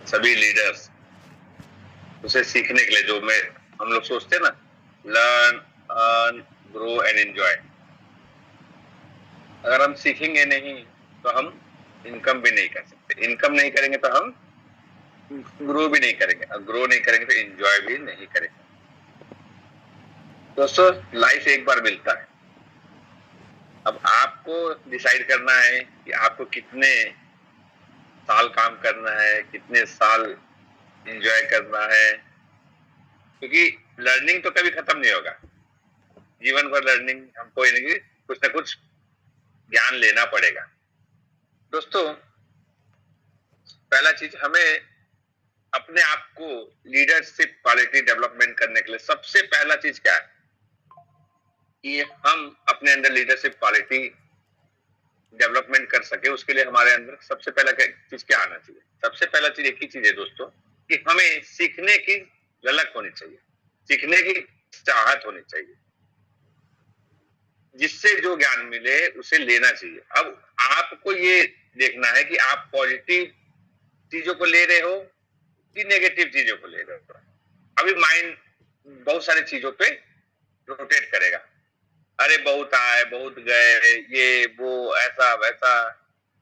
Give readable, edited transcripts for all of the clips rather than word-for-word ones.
सभी लीडर्स उसे सीखने के लिए, जो मैं हम लोग सोचते हैं ना, learn, earn, grow and enjoy. अगर हम सीखेंगे नहीं तो हम इनकम भी नहीं कर सकते, इनकम नहीं करेंगे तो हम ग्रो भी नहीं करेंगे, और ग्रो नहीं करेंगे तो एंजॉय भी नहीं करेंगे। दोस्तों, लाइफ एक बार मिलता है। अब आपको डिसाइड करना है कि आपको कितने साल काम करना है, कितने साल एंजॉय करना है, क्योंकि लर्निंग तो कभी खत्म नहीं होगा। जीवन भर लर्निंग हमको कुछ ना कुछ ज्ञान लेना पड़ेगा। दोस्तों, पहला चीज, हमें अपने आप को लीडरशिप क्वालिटी डेवलपमेंट करने के लिए सबसे पहला चीज क्या है कि हम अपने अंदर लीडरशिप क्वालिटी डेवलपमेंट कर सके। उसके लिए हमारे अंदर सबसे पहला चीज क्या आना चाहिए? सबसे पहला चीज एक ही चीज है दोस्तों, कि हमें सीखने की ललक होनी चाहिए, सीखने की चाहत होनी चाहिए। जिससे जो ज्ञान मिले उसे लेना चाहिए। अब आपको ये देखना है कि आप पॉजिटिव चीजों को ले रहे हो कि नेगेटिव चीजों को ले रहे हो। अभी माइंड बहुत सारी चीजों पे रोटेट करेगा। अरे बहुत आए, बहुत गए, ये वो, ऐसा वैसा,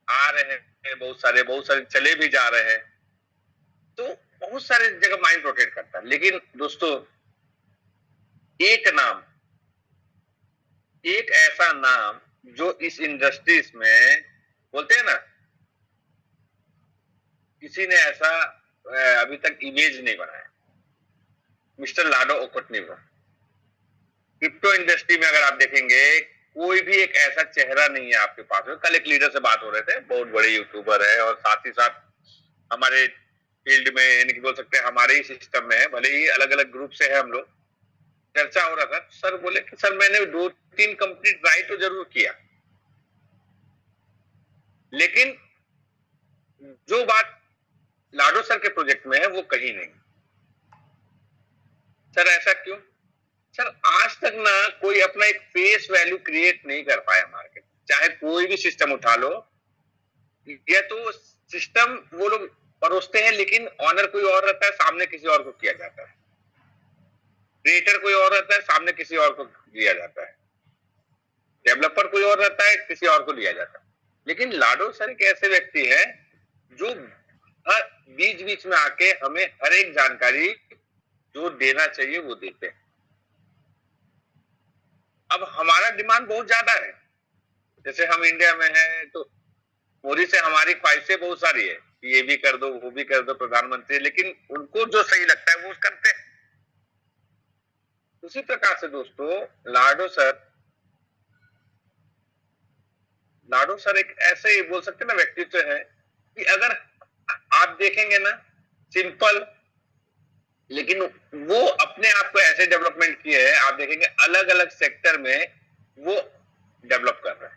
आ रहे हैं बहुत सारे चले भी जा रहे हैं। तो बहुत सारे जगह माइंड रोटेट करता है। लेकिन दोस्तों, एक नाम, एक ऐसा नाम जो इस इंडस्ट्रीज में बोलते हैं ना, किसी ने ऐसा अभी तक इमेज नहीं बनाया, मिस्टर लाडो ओकोटनिवो। क्रिप्टो इंडस्ट्री में अगर आप देखेंगे, कोई भी एक ऐसा चेहरा नहीं है आपके पास में। कल एक लीडर से बात हो रहे थे, बहुत बड़े यूट्यूबर है और साथ ही साथ हमारे फील्ड में, यानी कि बोल सकते हैं हमारे ही सिस्टम में है, भले ही अलग अलग ग्रुप से है हम लोग। चर्चा हो रहा था, सर बोले कि सर मैंने 2-3 कंपनी ट्राई तो जरूर किया, लेकिन जो बात लाडो सर के प्रोजेक्ट में है वो कहीं नहीं। सर ऐसा क्यों? सर आज तक ना कोई अपना एक फेस वैल्यू क्रिएट नहीं कर पाया मार्केट। चाहे कोई भी सिस्टम उठा लो, या तो सिस्टम वो लोग परोसते हैं, लेकिन ऑनर कोई और रहता है, सामने किसी और को किया जाता है। क्रिएटर कोई और रहता है, सामने किसी और को दिया जाता है। डेवलपर कोई और रहता है, किसी और को दिया जाता है। लेकिन लाडो सर एक ऐसे व्यक्ति है जो हर बीच बीच में आके हमें हर एक जानकारी जो देना चाहिए वो देते हैं। अब हमारा डिमांड बहुत ज्यादा है। जैसे हम इंडिया में हैं तो मोदी से हमारी ख्वाहिशें बहुत सारी है कि ये भी कर दो, वो भी कर दो, प्रधानमंत्री, लेकिन उनको जो सही लगता है वो करते हैं। उसी प्रकार से दोस्तों, लाडो सर लाडो सर एक ऐसे ही बोल सकते हैं ना व्यक्तित्व है कि अगर आप देखेंगे ना, सिंपल, लेकिन वो अपने आप को ऐसे डेवलपमेंट किए है, आप देखेंगे अलग अलग सेक्टर में वो डेवलप कर रहा है।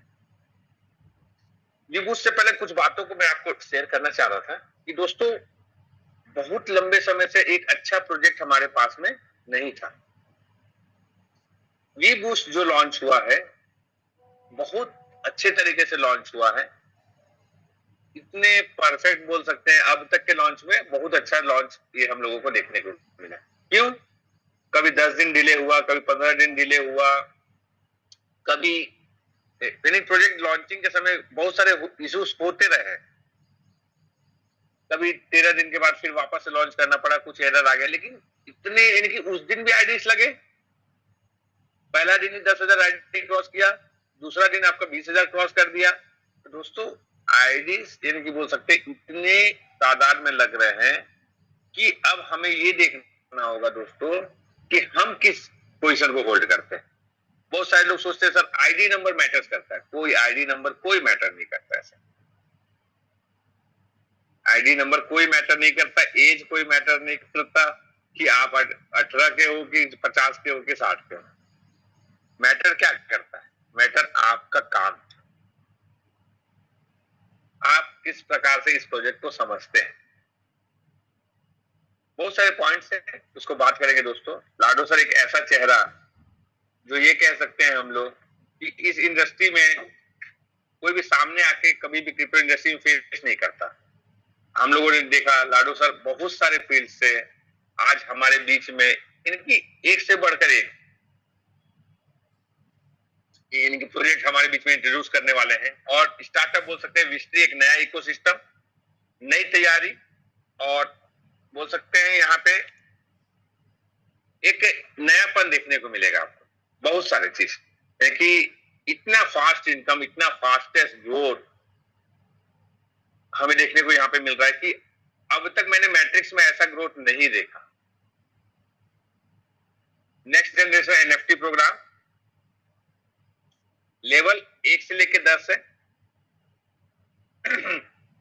ये उससे पहले कुछ बातों को मैं आपको शेयर करना चाह रहा था कि दोस्तों, बहुत लंबे समय से एक अच्छा प्रोजेक्ट हमारे पास में नहीं था। वी बूस्ट जो लॉन्च हुआ है, बहुत अच्छे तरीके से लॉन्च हुआ है। इतने परफेक्ट बोल सकते हैं, अब तक के लॉन्च में बहुत अच्छा लॉन्च ये हम लोगों को देखने को मिला। क्यों? कभी 10 दिन डिले हुआ, कभी 15 दिन डिले हुआ, कभी प्रोजेक्ट लॉन्चिंग के समय बहुत सारे इश्यूज होते रहे। कभी 13 दिन के बाद फिर वापस से लॉन्च करना पड़ा, कुछ एरर आ गया। लेकिन इतने, यानी कि उस दिन भी आईडीज लगे। पहला दिन ही 10,000 आईडी क्रॉस किया, दूसरा दिन आपका 20,000 क्रॉस कर दिया। तो दोस्तों, आईडीज यानी कि बोल सकते इतने तादाद में लग रहे हैं कि अब हमें ये देखना होगा दोस्तों कि हम किस पोजीशन को होल्ड करते हैं। बहुत सारे लोग सोचते हैं सर आईडी नंबर मैटर्स करता है। कोई आईडी नंबर कोई मैटर नहीं करता है सर। आईडी नंबर कोई मैटर नहीं करता, एज कोई मैटर नहीं करता कि आप 18 के हो कि 50 के हो कि 60 के हो। मैटर क्या करता है? मैटर आपका काम, आप किस प्रकार से इस प्रोजेक्ट को समझते हैं। बहुत सारे पॉइंट्स हैं, उसको बात करेंगे दोस्तों। लाडो सर एक ऐसा चेहरा जो ये कह सकते हैं हम लोग कि इस इंडस्ट्री में कोई भी सामने आके कभी भी क्रिप्टो इंडस्ट्री में फेस नहीं करता। हम लोगों ने देखा लाडो सर बहुत सारे फील्ड से आज हमारे बीच में, इनकी एक से बढ़कर एक इनके प्रोजेक्ट हमारे बीच में इंट्रोड्यूस करने वाले हैं। और स्टार्टअप बोल सकते हैं विस्ट्री, एक नया इकोसिस्टम, नई तैयारी, और बोल सकते हैं यहाँ पे एक नयापन देखने को मिलेगा आपको, बहुत सारे चीज है कि इतना फास्ट इनकम, इतना फास्टेस्ट ग्रोथ हमें देखने को यहाँ पे मिल रहा है कि अब तक मैंने मैट्रिक्स में ऐसा ग्रोथ नहीं देखा। Next generation NFT program level 1 से लेकर 10 है।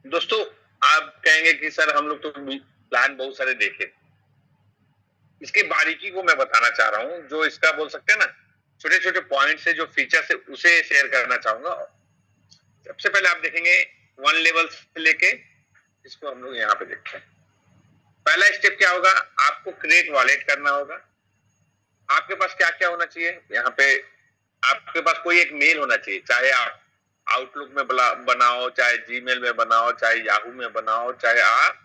दोस्तों आप कहेंगे कि सर हम लोग तो प्लान बहुत सारे देखे, इसकी बारीकी को मैं बताना चाह रहा हूं, जो इसका बोल सकते हैं ना छोटे छोटे पॉइंट से जो फीचर है उसे शेयर करना चाहूंगा। सबसे पहले आप देखेंगे 1 लेवल से लेके इसको हम लोग यहाँ पे देखते हैं। पहला स्टेप क्या होगा, आपको क्रिएट वॉलेट करना होगा। आपके पास क्या क्या होना चाहिए, यहाँ पे आपके पास कोई एक मेल होना चाहिए, चाहे आप आउटलुक में बनाओ, चाहे जीमेल में बनाओ, चाहे याहू में बनाओ, चाहे आप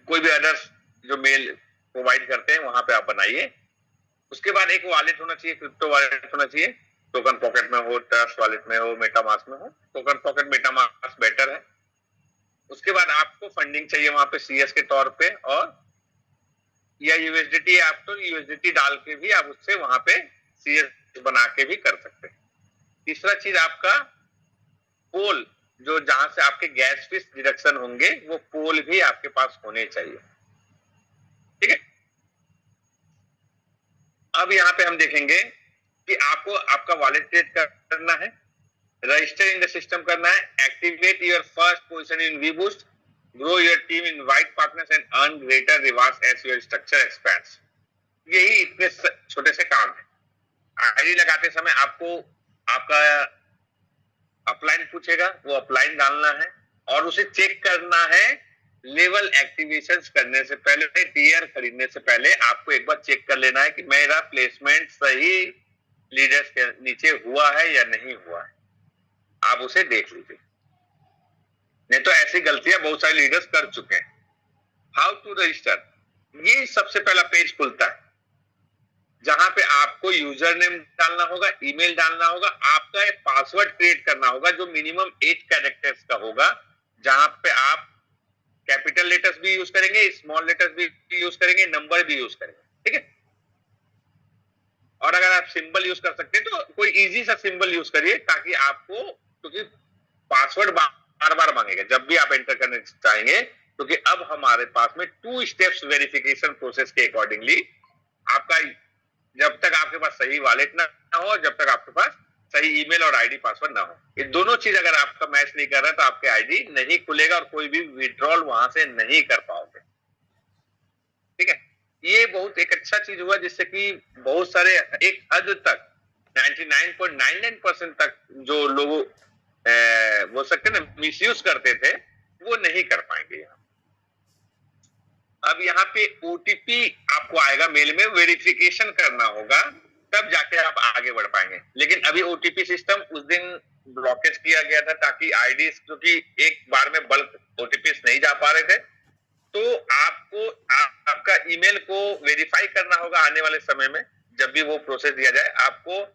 कोई भी अदर्स जो मेल प्रोवाइड करते हैं वहां पे आप बनाइए। उसके बाद एक वॉलेट होना चाहिए, क्रिप्टो वॉलेट होना चाहिए, टोकन पॉकेट में हो, ट्रस्ट वॉलेट में हो, मेटामास्क में हो। टोकन पॉकेट मेटामास्क बेटर है। उसके बाद आपको फंडिंग चाहिए वहां पे सीएस के तौर पे, और या यूएसडीटी, आप तो यूएसडीटी डाल के भी आप उससे वहां पे सीएस बना के भी कर सकते हैं। तीसरा चीज आपका पोल, जो जहां से आपके गैस फीस डिडक्शन होंगे वो पोल भी आपके पास होने चाहिए। ठीक है, अब यहाँ पे हम देखेंगे कि आपको आपका वॉलेट क्रिएट करना है, रजिस्टर इन द सिस्टम करना है, activate your first position in Vboost, grow your team, invite partners and earn greater rewards as your structure expands. यही इतने छोटे से काम है। आईडी लगाते समय आपको आपका अपलाइन पूछेगा, वो अपलाइन डालना है और उसे चेक करना है। लेवल एक्टिवेशंस करने से पहले, टीयर खरीदने से पहले आपको एक बार चेक कर लेना है कि मेरा प्लेसमेंट सही लीडर्स के नीचे हुआ है या नहीं हुआ है। आप उसे देख लीजिए, नहीं तो ऐसी गलतियां बहुत सारे लीडर्स कर चुके हैं। हाउ टू रजिस्टर, ये सबसे पहला पेज खुलता है जहां पे आपको यूजर नेम डालना होगा, ईमेल डालना होगा, आपका एक पासवर्ड क्रिएट करना होगा जो मिनिमम 8 कैरेक्टर्स का होगा, जहां पे आप कैपिटल लेटर्स भी यूज करेंगे, स्मॉल लेटर्स भी यूज करेंगे, नंबर भी यूज करेंगे। ठीक है, और अगर आप सिंबल यूज कर सकते हैं तो कोई इजी सा सिंबल यूज करिए, ताकि आपको, क्योंकि पासवर्ड बार बार मांगेगा जब भी आप एंटर करने चाहेंगे, क्योंकि अब हमारे पास में 2 स्टेप्स वेरिफिकेशन प्रोसेस के अकॉर्डिंगली आपका, जब तक आपके पास सही वॉलेट ना हो, जब तक आपके पास सही ईमेल और आईडी पासवर्ड ना हो, ये दोनों चीज अगर आपका मैच नहीं कर रहा तो आपके आईडी नहीं खुलेगा और कोई भी विड्रॉल वहां से नहीं कर पाओगे। ठीक है, ये बहुत एक अच्छा चीज हुआ जिससे कि बहुत सारे एक हद तक 99.99% तक जो लोग बोल सकते हैं ना मिसयूज करते थे, वो नहीं कर पाएंगे। अब यहाँ पे ओटीपी आपको आएगा मेल में, वेरिफिकेशन करना होगा, तब जाके आप आगे बढ़ पाएंगे। लेकिन अभी ओटीपी सिस्टम उस दिन ब्लॉकेज किया गया था ताकि आईडी, क्योंकि एक बार में बल्क ओटीपी नहीं जा पा रहे थे, तो आपको आपका ईमेल को वेरीफाई करना होगा आने वाले समय में। जब भी वो प्रोसेस दिया जाए, आपको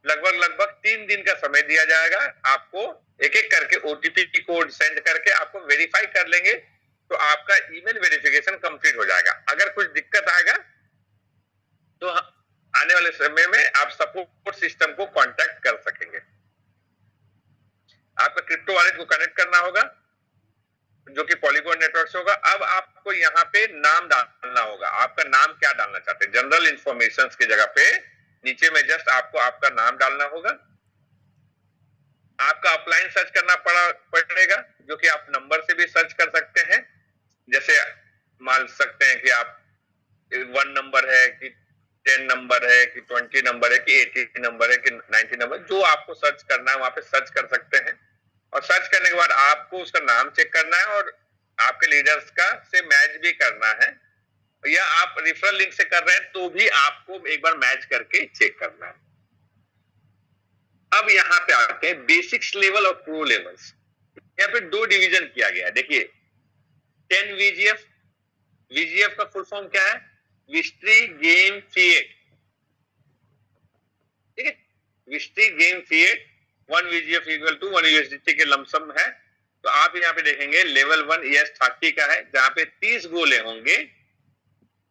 लगभग 3 दिन का समय दिया जाएगा। आपको एक एक करके ओटीपी कोड सेंड करके आपको वेरीफाई कर लेंगे, तो आपका ईमेल वेरिफिकेशन कंप्लीट हो जाएगा। अगर कुछ दिक्कत आएगा तो आने वाले समय में आप सपोर्ट सिस्टम को कांटेक्ट कर सकेंगे। आपका क्रिप्टो वॉलेट को कनेक्ट करना होगा जो कि पॉलीगॉन नेटवर्क से होगा। अब आपको यहाँ पे नाम डालना होगा, आपका नाम क्या डालना चाहते हैं। जनरल इंफॉर्मेशन की जगह पे नीचे में जस्ट आपको आपका नाम डालना होगा। आपका अपलाइन सर्च करना पड़ेगा, जो कि आप नंबर से भी सर्च कर सकते हैं। जैसे मान सकते हैं कि आप 1 नंबर है कि 10 नंबर है कि 20 नंबर है कि 80 नंबर है कि 90 नंबर, जो आपको सर्च करना है वहां पे सर्च कर सकते हैं। और सर्च करने के बाद आपको उसका नाम चेक करना है और आपके लीडर्स का से मैच भी करना है, या आप रिफरल लिंक से कर रहे हैं तो भी आपको एक बार मैच करके चेक करना है। अब यहाँ पे आते हैं बेसिक्स लेवल और प्रो लेवल्स। यहाँ पे दो डिवीजन किया गया है। देखिए 10 VGF, VGF का फुल फॉर्म क्या है? विस्ट्री गेम फिएट, ठीक है, Vistry game fiat 1 VGF equal to 1 USDT के लमसम है। तो आप यहाँ पे देखेंगे लेवल 1 ES30 का है, जहां पे 30 गोले होंगे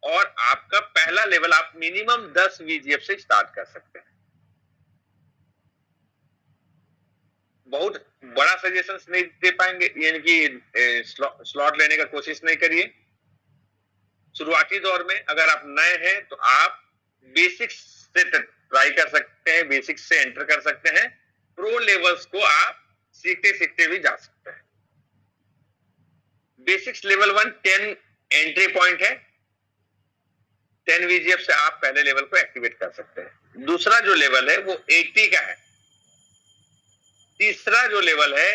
और आपका पहला लेवल आप मिनिमम 10 VGF से स्टार्ट कर सकते हैं। बहुत बड़ा सजेशंस नहीं दे पाएंगे, यानी कि स्लॉट लेने का कोशिश नहीं करिए। शुरुआती दौर में अगर आप नए हैं तो आप बेसिक्स से ट्राई कर सकते हैं, बेसिक्स से एंटर कर सकते हैं। प्रो लेवल्स को आप सीखते सीखते भी जा सकते हैं। बेसिक्स लेवल 1 10 एंट्री पॉइंट है, 10 VGF से आप पहले लेवल को एक्टिवेट कर सकते हैं। दूसरा जो लेवल है वो 80 का है। तीसरा जो लेवल है,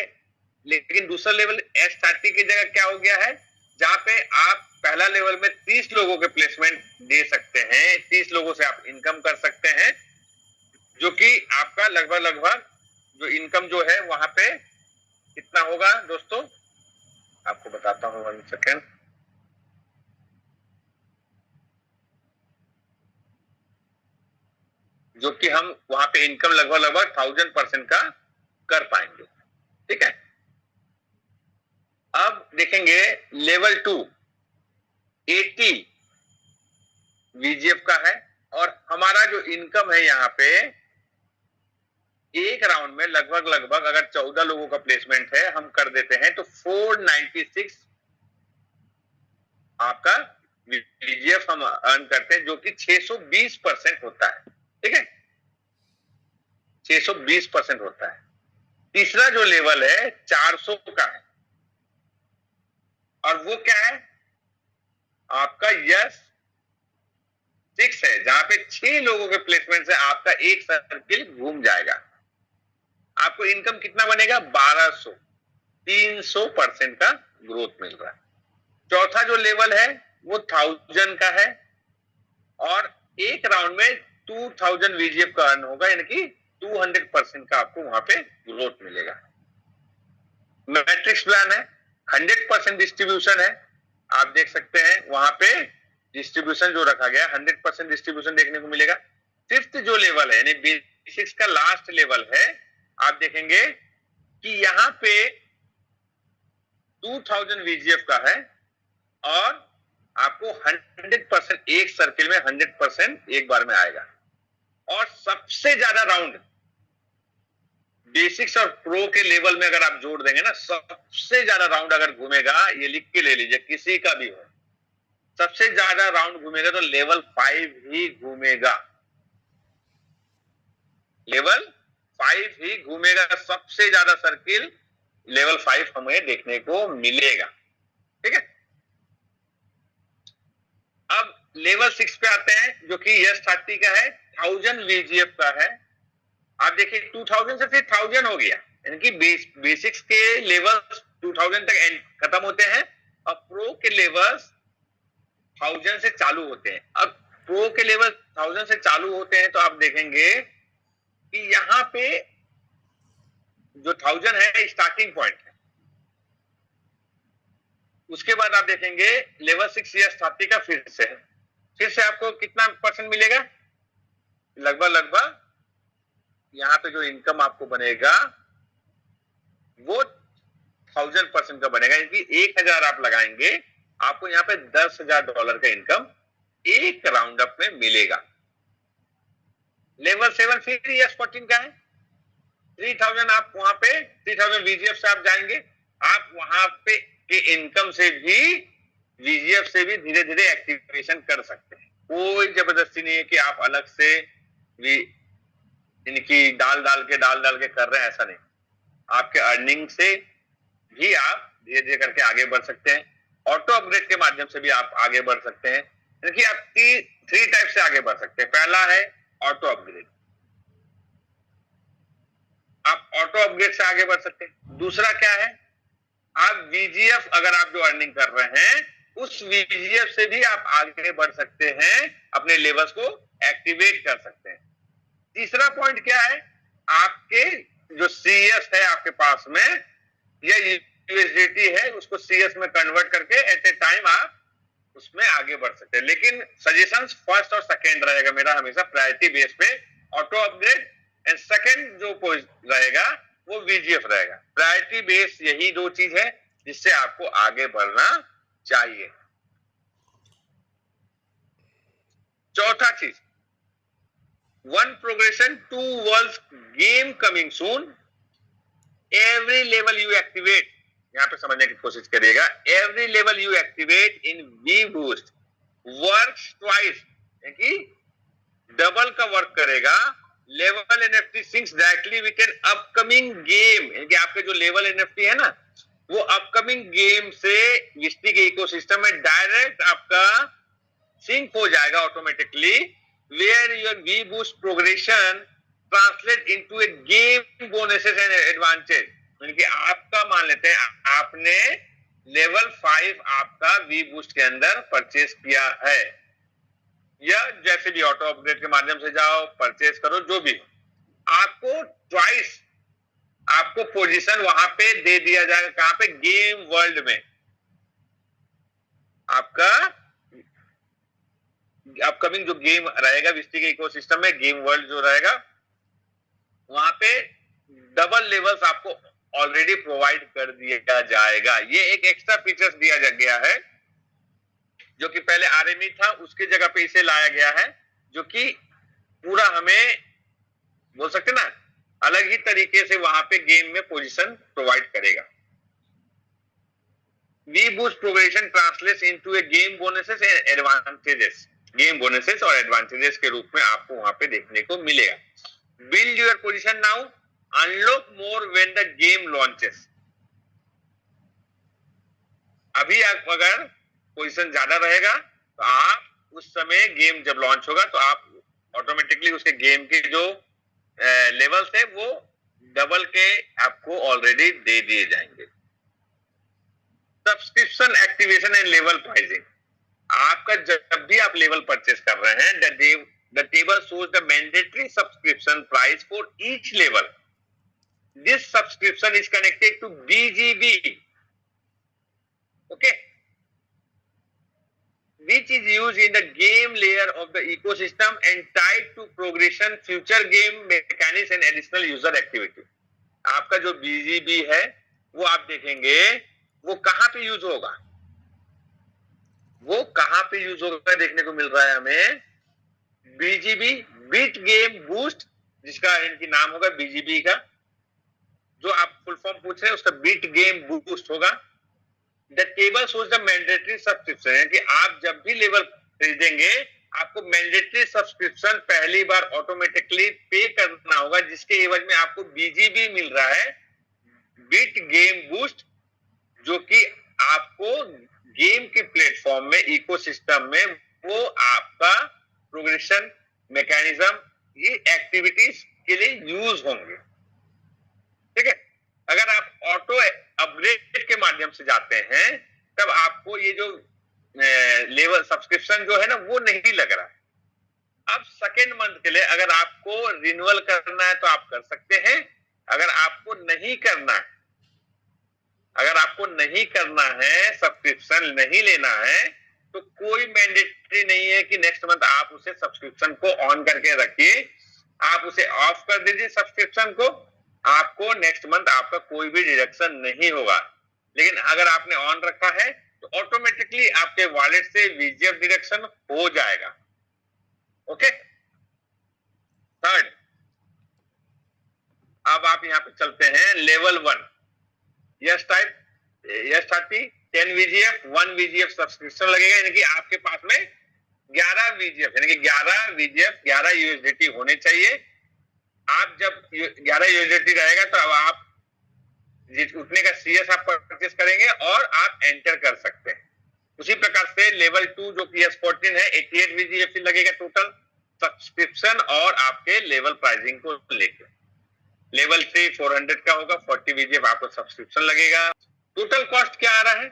लेकिन दूसरा लेवल S30 की जगह क्या हो गया है, जहां पे आप पहला लेवल में 30 लोगों के प्लेसमेंट दे सकते हैं, 30 लोगों से आप इनकम कर सकते हैं, जो कि आपका लगभग जो इनकम जो है वहां पे कितना होगा दोस्तों, आपको बताता हूं 1 सेकेंड। जो कि हम वहां पे इनकम लगभग 1000% का कर पाएंगे, ठीक है। अब देखेंगे लेवल 2 80 VGF का है और हमारा जो इनकम है यहाँ पे एक राउंड में लगभग अगर 14 लोगों का प्लेसमेंट है हम कर देते हैं तो 496 आपका VGF हम अर्न करते हैं, जो कि 620% होता है, ठीक है, 620% होता है। तीसरा जो लेवल है 400 का है और वो क्या है आपका यस 6 है, जहां पे 6 लोगों के प्लेसमेंट से आपका एक सर्किल घूम जाएगा। आपको इनकम कितना बनेगा 1200, 300% का ग्रोथ मिल रहा है। चौथा जो लेवल है वो 1000 का है और एक राउंड में 2000 VGF का अर्न होगा, यानी कि 200% का आपको वहां पे ग्रोथ मिलेगा। मैट्रिक्स प्लान है, 100% डिस्ट्रीब्यूशन है, आप देख सकते हैं वहां पे डिस्ट्रीब्यूशन जो रखा गया 100% डिस्ट्रीब्यूशन देखने को मिलेगा। फिफ्थ जो लेवल है यानी बेसिक्स का लास्ट लेवल है, आप देखेंगे कि यहाँ पे 2000 VGF का है और आपको 100% एक सर्किल में 100% एक बार में आएगा। और सबसे ज्यादा राउंड बेसिक्स और प्रो के लेवल में अगर आप जोड़ देंगे ना, सबसे ज्यादा राउंड अगर घूमेगा, ये लिख के ले लीजिए किसी का भी हो, सबसे ज्यादा राउंड घूमेगा तो लेवल 5 ही घूमेगा, लेवल 5 ही घूमेगा। सबसे ज्यादा सर्किल लेवल 5 हमें देखने को मिलेगा, ठीक है। अब लेवल 6 पे आते हैं जो कि S30 का है, 1000 VGF का है। आप देखिए 2000 से फिर 1000 हो गया, यानी कि बेसिक्स के लेवल 2000 तक खत्म होते हैं और प्रो के लेवल्स 1000 से चालू होते हैं। अब प्रो के लेवल 1000 से चालू होते हैं तो आप देखेंगे कि यहाँ पे जो 1000 है स्टार्टिंग पॉइंट है। उसके बाद आप देखेंगे लेवल 6 S30 का फिर से आपको कितना परसेंट मिलेगा, लगभग यहाँ पे जो इनकम आपको बनेगा वो 1000% का बनेगा, यानी कि 1000 आप लगाएंगे आपको यहाँ पे $10,000 का इनकम एक राउंड अप में मिलेगा। लेवल 7 फिर S14 का है, 3000 आप वहां पे 3000 VGF से आप जाएंगे, आप वहां पे के इनकम से भी VGF से भी धीरे धीरे एक्टिवेशन कर सकते हैं। कोई जबरदस्ती नहीं है कि आप अलग से इनकी डाल डाल के कर रहे हैं, ऐसा नहीं। आपके अर्निंग से भी आप धीरे धीरे करके आगे बढ़ सकते हैं। ऑटो अपग्रेड के माध्यम से भी आप आगे बढ़ सकते हैं, यानी आप 3 टाइप से आगे बढ़ सकते हैं। पहला है ऑटो अपग्रेड, आप ऑटो अपग्रेड से आगे बढ़ सकते हैं। दूसरा क्या है, आप VGF अगर आप जो अर्निंग कर रहे हैं उस VGF से भी आप आगे बढ़ सकते हैं, अपने लेवल्स को एक्टिवेट कर सकते हैं। तीसरा पॉइंट क्या है, आपके जो CS है आपके पास में या यूएसडीटी है, उसको सीएस में कन्वर्ट करके एट ए टाइम आप उसमें आगे बढ़ सकते हैं। लेकिन सजेशंस फर्स्ट और सेकंड रहेगा मेरा हमेशा प्रायोरिटी बेस पे ऑटो अपग्रेड, एंड सेकंड जो रहेगा वो वीजीएफ रहेगा। प्रायोरिटी बेस यही दो चीज है जिससे आपको आगे बढ़ना चाहिए। चौथा चीज, one progression to world game coming soon, every level you activate, यहां पे समझने की कोशिश करिएगा, every level you activate in V boost works twice, कि डबल का वर्क करेगा level NFT syncs directly with an upcoming game, यानी कि आपके जो लेवल एनएफटी है ना वो अपकमिंग गेम से विस्टी के इकोसिस्टम में डायरेक्ट आपका सिंक हो जाएगा automatically, where your V boost progression translate into a game bonuses and advantage, यानी कि आपका मान लेते हैं आपने लेवल 5 आपका वी बूस्ट के अंदर परचेस किया है, या जैसे भी ऑटो अपग्रेड के माध्यम से जाओ परचेस करो, जो भी आपको ट्वाइस आपको पोजीशन वहां पे दे दिया जाएगा। कहां पे? गेम वर्ल्ड में। आपका अपकमिंग जो गेम रहेगा विस्टी के इकोसिस्टम में, गेम वर्ल्ड जो रहेगा वहां पे डबल लेवल्स आपको ऑलरेडी प्रोवाइड कर दिया जाएगा। ये एक एक्स्ट्रा फीचर्स दिया गया है जो कि पहले आरएमई था, उसके जगह पे इसे लाया गया है, जो कि पूरा हमें बोल सकते ना अलग ही तरीके से वहां पे गेम में पोजीशन प्रोवाइड करेगा। V boost progression translates into a game bonuses and advantages, game bonuses और एडवांटेजेस के रूप में आपको वहां पे देखने को मिलेगा। Build your position now, unlock more when the game launches, अभी आप अगर पोजीशन ज्यादा रहेगा तो आप उस समय गेम जब लॉन्च होगा तो आप ऑटोमेटिकली उसके गेम के जो लेवल्स है वो डबल के आपको ऑलरेडी दे दिए जाएंगे। Subscription activation and level pricing, आपका जब भी आप लेवल परचेस कर रहे हैं the table shows the mandatory subscription price for each level. This subscription is connected to BGB, okay, which is used in the game layer of the ecosystem and tied to progression, future game mechanics and additional user activity. आपका जो BGB है वो आप देखेंगे वो कहां पे use होगा, वो कहां पे यूज होगा देखने को मिल रहा है हमें। बीजीबी, बीट गेम बूस्ट, जिसका इनकी नाम होगा बीजीबी का, जो आप फुल फॉर्म पूछ रहे हैं उसका बीट गेम बूस्ट होगा। The table shows the mandatory subscription, है कि आप जब भी लेवल खरीदेंगे आपको मैंडेटरी सब्सक्रिप्शन पहली बार ऑटोमेटिकली पे करना होगा, जिसके एवज में आपको बीजीबी मिल रहा है, बीट गेम बूस्ट, जो कि आपको गेम के प्लेटफॉर्म में इकोसिस्टम में वो आपका प्रोग्रेशन मैकेनिज्म ये एक्टिविटीज के लिए यूज होंगे। ठीक है, अगर आप ऑटो अपग्रेड के माध्यम से जाते हैं तब आपको ये जो लेवल सब्सक्रिप्शन जो है ना वो नहीं लग रहा है। अब सेकेंड मंथ के लिए अगर आपको रिन्यूअल करना है तो आप कर सकते हैं, अगर आपको नहीं करना है, अगर आपको नहीं करना है, सब्सक्रिप्शन नहीं लेना है, तो कोई मैंडेटरी नहीं है कि नेक्स्ट मंथ आप उसे सब्सक्रिप्शन को ऑन करके रखिए, आप उसे ऑफ कर दीजिए सब्सक्रिप्शन को, आपको नेक्स्ट मंथ आपका कोई भी डिडक्शन नहीं होगा। लेकिन अगर आपने ऑन रखा है तो ऑटोमेटिकली आपके वॉलेट से वीजीएफ डिडक्शन हो जाएगा। ओके, थर्ड, अब आप यहां पे चलते हैं level 1, yes type, yes 30 10 VGF 1 VGF subscription लगेगा, यानी कि आपके पास में 11 VGF यानी कि 11 VGF 11 USDT होने चाहिए। आप जब 11 USDT रहेगा तो अब आप उतने का CS आप परचेस करेंगे और आप एंटर कर सकते हैं। उसी प्रकार से लेवल 2 जो कि S14 है 88 VGF लगेगा टोटल सब्सक्रिप्शन और आपके लेवल प्राइसिंग को लेकर। लेवल 3 400 का होगा, 40 VGF आपको सब्सक्रिप्शन लगेगा। टोटल कॉस्ट क्या आ रहा है?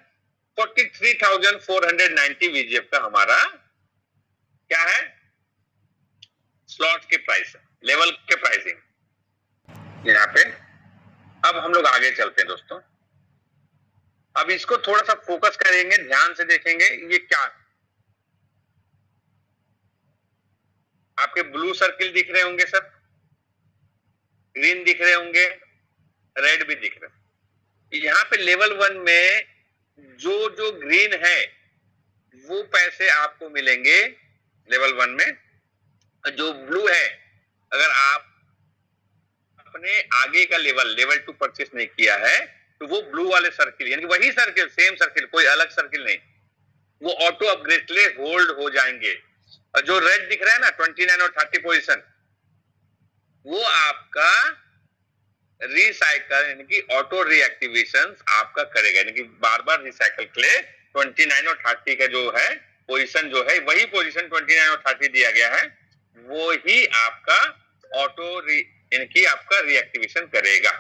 43,490 VGF का हमारा क्या है स्लॉट के प्राइस, लेवल के प्राइसिंग यहाँ पे। अब हम लोग आगे चलते हैं दोस्तों, अब इसको थोड़ा सा फोकस करेंगे, ध्यान से देखेंगे ये क्या। आपके ब्लू सर्किल दिख रहे होंगे सर, ग्रीन दिख रहे होंगे, रेड भी दिख रहे हैं। यहाँ पे लेवल 1 में जो जो ग्रीन है वो पैसे आपको मिलेंगे लेवल 1 में। जो ब्लू है, अगर आप अपने आगे का लेवल 2 परचेस नहीं किया है तो वो ब्लू वाले सर्किल, यानी वही सर्किल, सेम सर्किल, कोई अलग सर्किल नहीं, वो ऑटो अपग्रेड के लिए होल्ड हो जाएंगे। और जो रेड दिख रहा है ना 29 और 30 पोजीशन, वो आपका रिसाइकल यानी कि ऑटो रिएक्टिवेशन आपका करेगा, यानी कि बार बार रिसाइकल के लिए 29 और 30 का जो है पोजीशन, जो है वही पोजीशन 29 और 30 दिया गया है, वो ही आपका ऑटो यानी कि आपका रिएक्टिवेशन करेगा।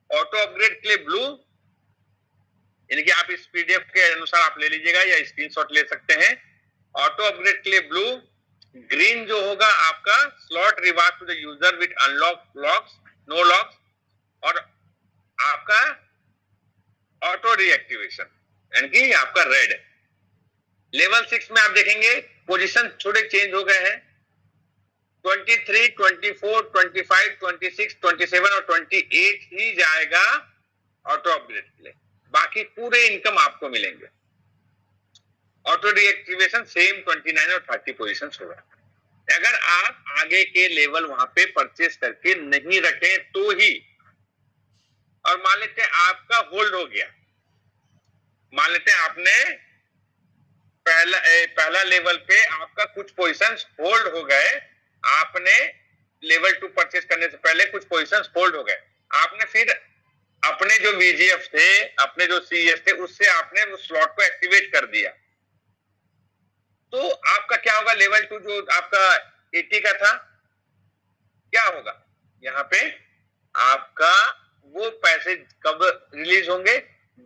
ऑटो अपग्रेड के लिए ब्लू, यानी कि आप इस पीडीएफ के अनुसार आप ले लीजिएगा या स्क्रीनशॉट ले सकते हैं। ऑटो अपग्रेड के लिए ब्लू, ग्रीन जो होगा आपका slot reward to the user with unlock locks, no locks, और आपका ऑटो रिएक्टिवेशन यानी कि आपका रेड। लेवल 6 में आप देखेंगे पोजीशन थोड़े चेंज हो गए हैं, 23, 24, 25, 26, 27 और 28 ही जाएगा ऑटो अपग्रेड के लिए, बाकी पूरे इनकम आपको मिलेंगे। ऑटो रिएक्टिवेशन सेम 29 और 30 पोजीशन होगा। अगर आप आगे के लेवल वहां पे परचेस करके नहीं रखें तो ही, और मान लेते हैं आपका होल्ड हो गया, मान लेते हैं आपने पहला लेवल पे आपका कुछ पोजीशंस होल्ड हो गए, आपने लेवल 2 परचेस करने से पहले कुछ पोजीशंस होल्ड हो गए, आपने फिर अपने जो वीजीएफ थे, अपने जो सीएस थे, उससे आपने उस स्लॉट को एक्टिवेट कर दिया, तो आपका क्या होगा, लेवल 2 जो आपका 80 का था, क्या होगा यहाँ पे आपका वो पैसे कब रिलीज होंगे,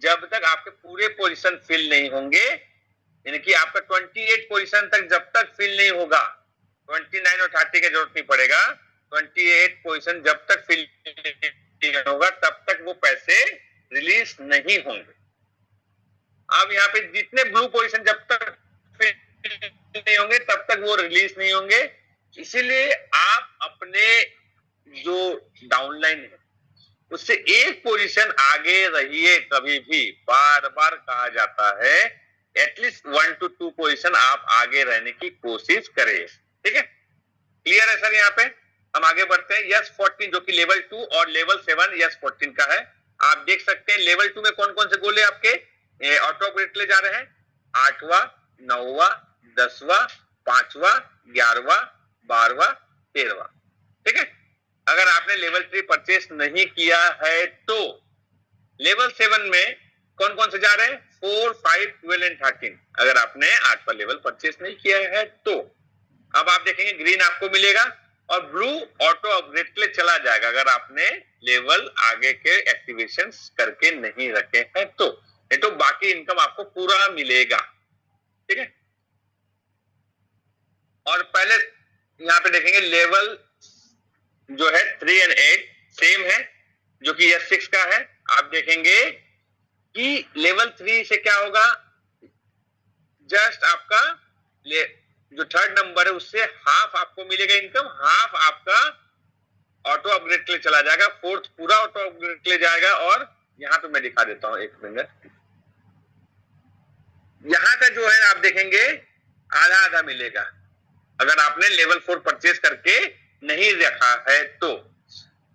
जब तक आपके पूरे पोजीशन फिल नहीं होंगे, यानी कि आपका 28 पोजीशन तक जब तक फिल नहीं होगा, 29 और 30 की जरूरत नहीं पड़ेगा, 28 पोजीशन जब तक फिल नहीं होगा तब तक वो पैसे रिलीज नहीं होंगे। अब यहाँ पे जितने ब्लू पोजीशन जब तक फिल नहीं होंगे तब तक वो रिलीज नहीं होंगे, इसीलिए आप अपने जो डाउनलाइन है उससे एक पोजीशन आगे रहिए, कभी भी बार बार कहा जाता है एटलीस्ट 1 to 2 पोजीशन आप आगे रहने की कोशिश करें। ठीक है, क्लियर है सर? यहाँ पे हम आगे बढ़ते हैं। यस 14 जो कि लेवल 2 और लेवल 7 यस 14 का है। आप देख सकते हैं लेवल 2 में कौन कौन से गोले आपके ऑटो अपग्रेड ले जा रहे हैं, 8वां, 9वां, 10वां, 5वां, 11वां, 12वां, 13वां। ठीक है, अगर आपने लेवल 3 परचेस नहीं किया है तो लेवल 7 में कौन कौन से जा रहे हैं, 4, 5, 12 एंड 13, अगर आपने 8वां लेवल परचेस नहीं किया है तो। अब आप देखेंगे ग्रीन आपको मिलेगा और ब्लू ऑटो अपग्रेड के लिए चला जाएगा अगर आपने लेवल आगे के एक्टिवेशन करके नहीं रखे हैं तो, नहीं तो बाकी इनकम आपको पूरा मिलेगा। ठीक है, और पहले यहाँ पे देखेंगे लेवल जो है 3 और 8 सेम है जो कि यस 6 का है। आप देखेंगे कि लेवल 3 से क्या होगा, जस्ट आपका जो थर्ड नंबर है उससे हाफ आपको मिलेगा इनकम, हाफ आपका ऑटो अपग्रेड के लिए चला जाएगा, फोर्थ पूरा ऑटो अपग्रेड के लिए जाएगा। और यहां पे मैं दिखा देता हूं एक मिनट, यहां का जो है आप देखेंगे आधा आधा मिलेगा अगर आपने लेवल 4 परचेस करके नहीं रखा है तो।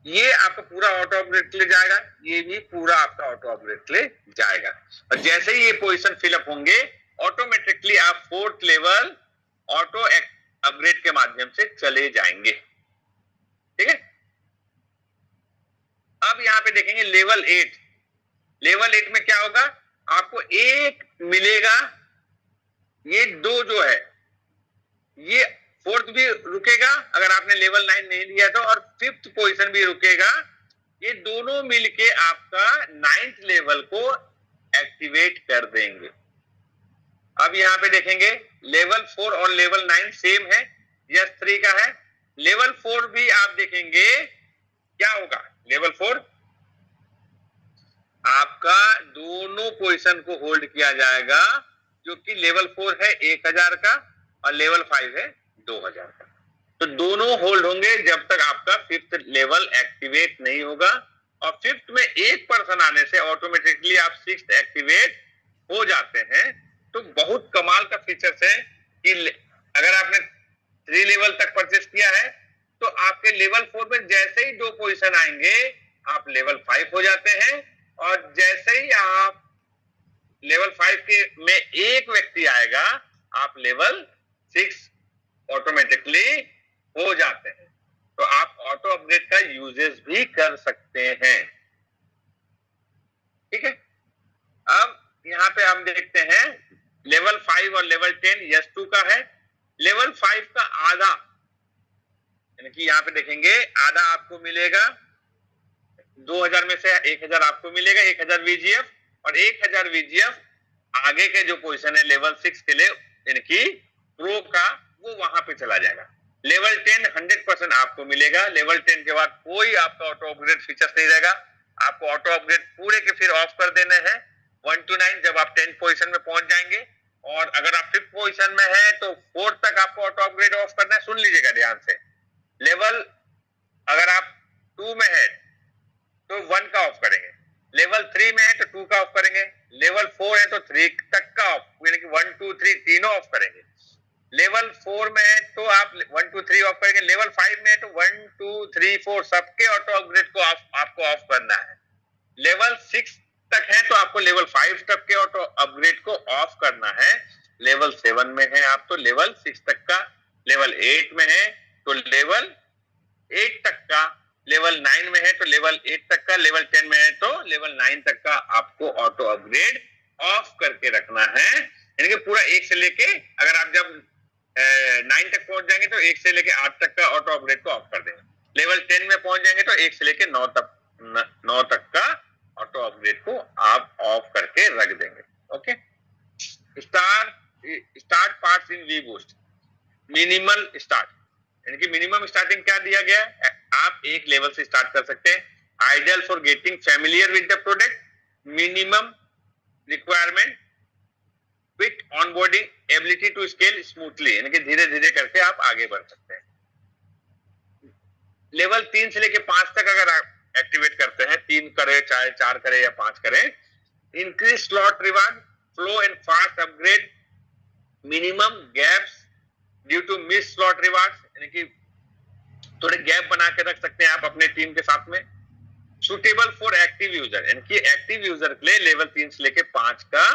ये आपका पूरा ऑटो अपग्रेड के लिए जाएगा, ये भी पूरा आपका ऑटो अपग्रेड के लिए जाएगा। और जैसे ही ये पोजीशन फिलअप होंगे ऑटोमेटिकली आप फोर्थ लेवल ऑटो अपग्रेड के माध्यम से चले जाएंगे। ठीक है, अब यहां पे देखेंगे लेवल 8। लेवल 8 में क्या होगा, आपको एक मिलेगा, ये 2 जो है ये फोर्थ भी रुकेगा अगर आपने लेवल 9 नहीं लिया तो, और फिफ्थ पोजीशन भी रुकेगा। ये दोनों मिलके आपका 9th लेवल को एक्टिवेट कर देंगे। अब यहां पे देखेंगे लेवल 4 और लेवल 9 सेम है, यस 3 का है। लेवल 4 भी आप देखेंगे क्या होगा, लेवल 4 आपका दोनों पोजीशन को होल्ड किया जाएगा, जो कि लेवल 4 है 1000 का और लेवल 5 है 2000 का। तो दोनों होल्ड होंगे जब तक आपका 5th लेवल एक्टिवेट नहीं होगा, और 5th में एक पर्सन आने से ऑटोमेटिकली आप 6th एक्टिवेट हो जाते हैं। तो बहुत कमाल का फीचर्स है कि अगर आपने 3 लेवल तक परचेस किया है तो आपके लेवल 4 में जैसे ही 2 पोजीशन आएंगे आप लेवल 5 हो जाते हैं, और जैसे ही आप लेवल 5 के में एक व्यक्ति आएगा आप लेवल 6 ऑटोमेटिकली हो जाते हैं। तो आप ऑटो अपग्रेड का यूजेस भी कर सकते हैं। ठीक है, अब यहां पे हम देखते हैं लेवल 5 और लेवल 10 S2 का है। लेवल 5 का आधा, यानी कि यहां पे देखेंगे आधा आपको मिलेगा, 2000 में से 1000 आपको मिलेगा, 1000 VGF, और 1000 VGF आगे के जो पोजीशन है लेवल 6 के लिए, यानी कि प्रो का, वो वहां पे चला जाएगा। लेवल 10 100% आपको मिलेगा। लेवल 10 के बाद कोई आपका ऑटो अपग्रेड फीचर्स नहीं रहेगा, आपको ऑटो अपग्रेड पूरे के फिर ऑफ कर देने हैं 1 to 9 जब आप 10 पोजीशन में पहुंच जाएंगे। और अगर आप 5th पोजीशन में है तो 4 तक आपको ऑटो अपग्रेड ऑफ करना है। सुन लीजिएगा ध्यान से, लेवल अगर आप 2 में है तो 1 का ऑफ करेंगे, लेवल 3 में है तो 2 का ऑफ करेंगे, लेवल 4 है तो 3 तक का ऑफ, यानी कि 1 2 3 तीनों ऑफ करेंगे। लेवल 4 में है तो आप 1 2 3 ऑफ करेंगे, लेवल 5 में है तो 1 2 3 4 सबके ऑटो अपग्रेड को आपको ऑफ करना है। लेवल 6 तक है तो आपको लेवल 5 तक के ऑटो अपग्रेड को ऑफ करना है। लेवल 7 में है आप तो लेवल 6 तक का, लेवल 8 में है तो लेवल 8 तक का, लेवल 9 में है तो लेवल 8 तक का, लेवल 10 में है तो लेवल 9 तक का आपको ऑटो अपग्रेड ऑफ करके रखना है। यानी कि पूरा 1 से लेके, अगर आप जब 9 तक पहुंच जाएंगे तो 1 से लेके 8 तक का ऑटो अपग्रेड को ऑफ कर देंगे। लेवल 10 में पहुंच जाएंगे तो 1 से लेके 9 तक का ऑटो अपग्रेड को आप ऑफ करके रख देंगे। Okay, start parts in V boost. Minimal start, यानी कि मिनिमम स्टार्टिंग क्या दिया गया है, आप एक लेवल से स्टार्ट कर सकते हैं। Ideal for getting familiar with the product, minimum requirement, quick onboarding, ability to scale smoothly, यानी कि धीरे धीरे करके आप आगे बढ़ सकते हैं। लेवल 3 से लेके 5 तक अगर आप एक्टिवेट करते हैं, 3 करें चाहे 4 करें या 5 करें, increase slot reward, flow and fast upgrade, minimum gaps due to miss slot reward, यानी कि थोड़े गैप बना के रख सकते हैं आप अपने टीम के साथ में। सुटेबल फॉर एक्टिव यूजर, यानी कि एक्टिव यूजर के लिए लेवल 3 से लेके 5 का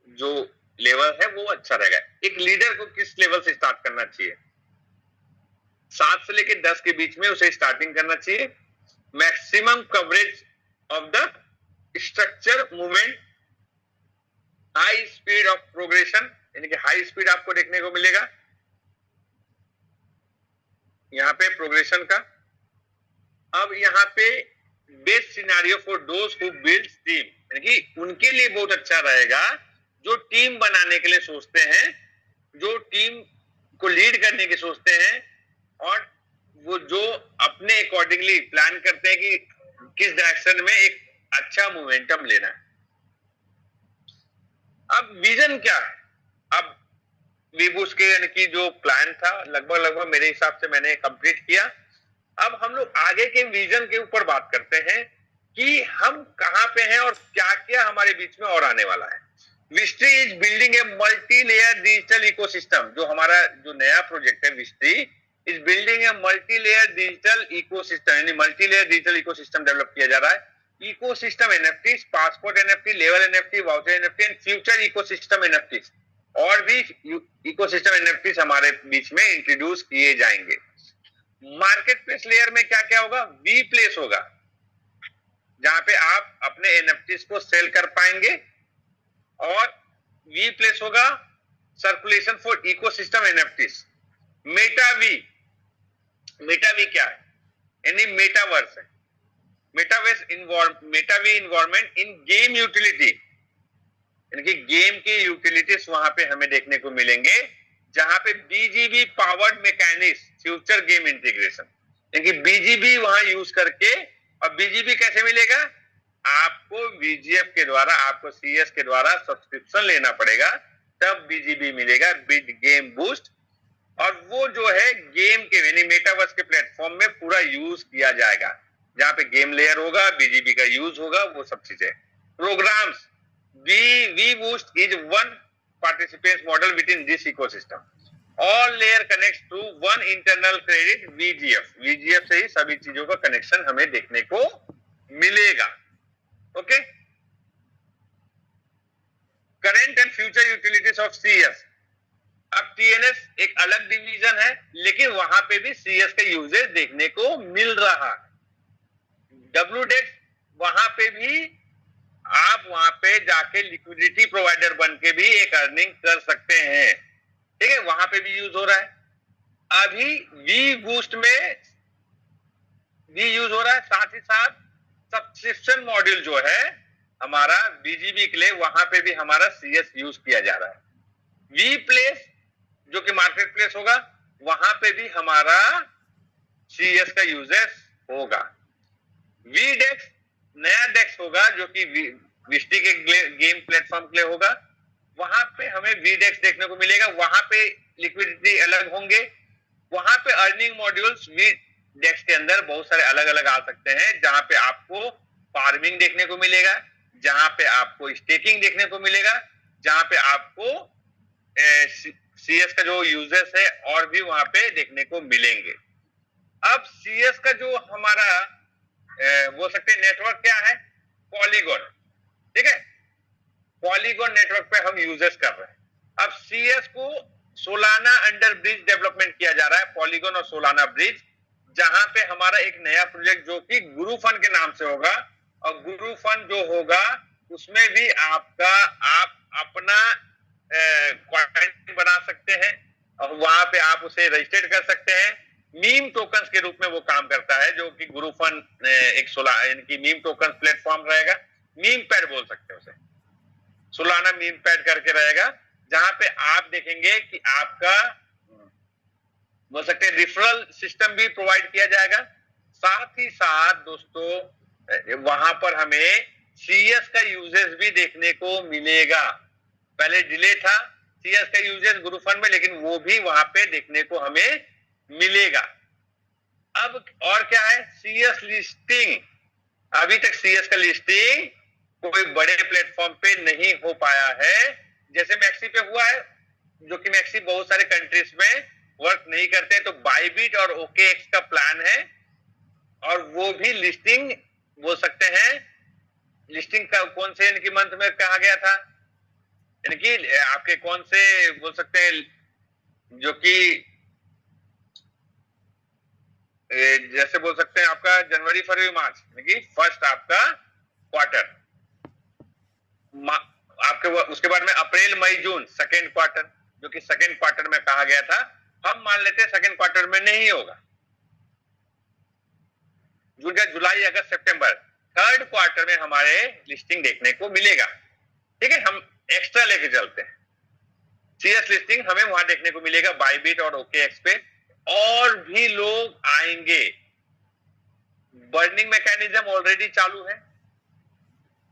जो लेवल है वो अच्छा रहेगा। एक लीडर को किस लेवल से स्टार्ट करना चाहिए, 7 से लेके 10 के बीच में उसे स्टार्टिंग करना चाहिए। Maximum coverage of the structure movement, high speed of progression, यानी कि हाई स्पीड आपको देखने को मिलेगा यहाँ पे प्रोग्रेशन का। अब यहाँ पे best scenario for those who build team, यानी कि उनके लिए बहुत अच्छा रहेगा जो टीम बनाने के लिए सोचते हैं, जो टीम को लीड करने की सोचते हैं, और वो जो अपने अकॉर्डिंगली प्लान करते हैं कि किस डायरेक्शन में एक अच्छा मोमेंटम लेना है। अब विजन क्या है, अब वीबूस्ट के यानी कि जो प्लान था लगभग मेरे हिसाब से मैंने कंप्लीट किया। अब हम लोग आगे के विजन के ऊपर बात करते हैं कि हम कहां पे हैं और क्या क्या हमारे बीच में और आने वाला है। Vistry is building a multi layer digital ecosystem, जो हमारा जो नया प्रोजेक्ट है Vistry is building a multi layer digital ecosystem, यानी multi layer digital ecosystem develop किया जा रहा है। Ecosystem NFT, passport NFT, level NFT, voucher NFT and future ecosystem NFT, और भी इकोसिस्टम एनएफटी हमारे बीच में इंट्रोड्यूस किए जाएंगे। मार्केट प्लेस लेयर में क्या क्या होगा, वी प्लेस होगा जहां पे आप अपने एनएफटी को सेल कर पाएंगे, और वी प्लेस होगा circulation for ecosystem NFT. Meta V क्या है, यानी मेटावर्स है। Meta V environment in game utility, यानी कि गेम की यूटिलिटीज वहां पे हमें देखने को मिलेंगे, जहां पे BGB powered mechanics future game integration, यानी कि बीजीबी वहां यूज करके। और बीजीबी कैसे मिलेगा, आपको VGF के द्वारा, आपको CS के द्वारा सब्सक्रिप्शन लेना पड़ेगा, तब BGB मिलेगा, बिग गेम बूस्ट। और वो जो है गेम के यानी मेटावर्स के प्लेटफॉर्म में पूरा यूज किया जाएगा, जहां पे गेम लेयर होगा, BGB का यूज होगा, वो सब चीजें। Programs, V boost is one participants model within this ecosystem. All layer connect to one internal credit VGF। VGF से ही सभी चीजों का कनेक्शन हमें देखने को मिलेगा। Okay, current and future utilities of CS। अब TNS एक अलग डिवीजन है, लेकिन वहां पे भी CS का यूजेज देखने को मिल रहा है। WDEX, वहां पे भी आप वहां पे जाके लिक्विडिटी प्रोवाइडर बन के भी एक अर्निंग कर सकते हैं, ठीक है, वहां पे भी यूज हो रहा है। अभी वी बूस्ट में भी यूज हो रहा है, साथ ही साथ सब्सक्रिप्शन मॉड्यूल जो है हमारा BGB के लिए, वहां पे भी हमारा CS यूज किया जा रहा है। वी प्लेस जो कि मार्केट प्लेस होगा, वहां पे भी हमारा CS का यूजेस होगा। VDEX नया डेक्स होगा जो कि विस्टी के गेम प्लेटफॉर्म के लिए होगा, वहां पे हमें VDEX देखने को मिलेगा, वहां पे लिक्विडिटी अलग होंगे, वहां पे अर्निंग मॉड्यूल्स VDEX के अंदर बहुत सारे अलग अलग आ सकते हैं, जहां पे आपको फार्मिंग देखने को मिलेगा, जहां पे आपको स्टेकिंग देखने को मिलेगा, जहां पे आपको CS का जो यूजर्स है और भी वहां पे देखने को मिलेंगे। अब CS का जो हमारा बोल सकते हैं नेटवर्क क्या है, पॉलीगॉन, ठीक है, पॉलीगॉन नेटवर्क पे हम यूजर्स कर रहे हैं। अब CS को सोलाना अंडर ब्रिज डेवलपमेंट किया जा रहा है, पॉलीगॉन और सोलाना ब्रिज, जहां पे हमारा एक नया प्रोजेक्ट जो कि गुरु फन के नाम से होगा, और गुरु फन जो होगा उसमें भी आप अपना क्वाइंट बना सकते हैं और वहां पे आप उसे रजिस्टर्ड कर सकते हैं। मीम टोकन्स के रूप में वो काम करता है, जो कि गुरु फन एक यानी मीम टोकन प्लेटफॉर्म रहेगा, मीम पैड बोल सकते हैं उसे, सोलाना मीम पैड करके रहेगा, जहां पे आप देखेंगे कि आपका बोल सकते हैं रिफरल सिस्टम भी प्रोवाइड किया जाएगा। साथ ही साथ दोस्तों वहां पर हमें CS का यूजेस भी देखने को मिलेगा। पहले डिले था CS का यूजेस गुरु फन में, लेकिन वो भी वहां पे देखने को हमें मिलेगा। अब और क्या है, CS लिस्टिंग। अभी तक CS का लिस्टिंग कोई बड़े प्लेटफॉर्म पे नहीं हो पाया है, जैसे मैक्सी पे हुआ है, जो कि मैक्सी बहुत सारे कंट्रीज में वर्क नहीं करते, तो बाइबिट और OKX का प्लान है, और वो भी लिस्टिंग बोल सकते हैं, लिस्टिंग का कौन से इनकी मंथ में कहा गया था, यानी कि आपके कौन से बोल सकते हैं, जो कि जैसे बोल सकते हैं आपका जनवरी फरवरी मार्च, यानी कि फर्स्ट आपका क्वार्टर, आपके उसके बाद में अप्रैल मई जून सेकेंड क्वार्टर, जो कि सेकेंड क्वार्टर में कहा गया था, हम मान लेते हैं सेकेंड क्वार्टर में नहीं होगा, जून जुलाई अगस्त सितंबर, थर्ड क्वार्टर में हमारे लिस्टिंग देखने को मिलेगा, ठीक है। हम एक्स्ट्रा लेके चलते हैं, CS लिस्टिंग हमें वहां देखने को मिलेगा बाइबिट और OKX पे, और भी लोग आएंगे। बर्निंग मैकेनिज्म ऑलरेडी चालू है,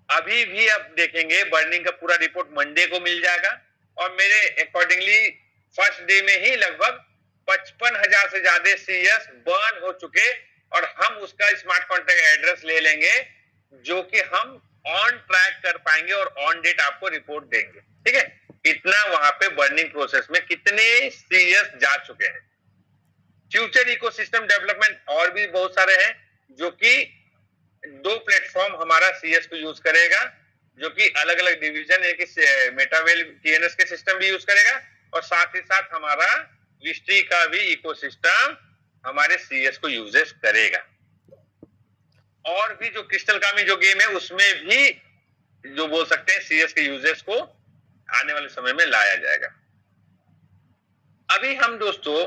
अभी भी आप देखेंगे बर्निंग का पूरा रिपोर्ट मंडे को मिल जाएगा, और मेरे अकॉर्डिंगली फर्स्ट डे में ही लगभग 55,000 से ज्यादा CS बर्न हो चुके, और हम उसका स्मार्ट कॉन्ट्रैक्ट एड्रेस ले लेंगे, जो कि हम ऑन ट्रैक कर पाएंगे और ऑन डेट आपको रिपोर्ट देंगे, ठीक है। इतना वहां पे बर्निंग प्रोसेस में कितने CS जा चुके हैं। फ्यूचर इकोसिस्टम डेवलपमेंट और भी बहुत सारे हैं, जो कि 2 प्लेटफॉर्म हमारा CS को यूज करेगा, जो कि अलग अलग डिवीजन है कि मेटावेल TNS के सिस्टम भी यूज करेगा, और साथ ही साथ हमारा विस्ट्री का भी इकोसिस्टम हमारे CS को यूजेस करेगा। और भी जो क्रिस्टल कामी जो गेम है उसमें भी जो बोल सकते हैं CS के यूजेस को आने वाले समय में लाया जाएगा। अभी हम दोस्तों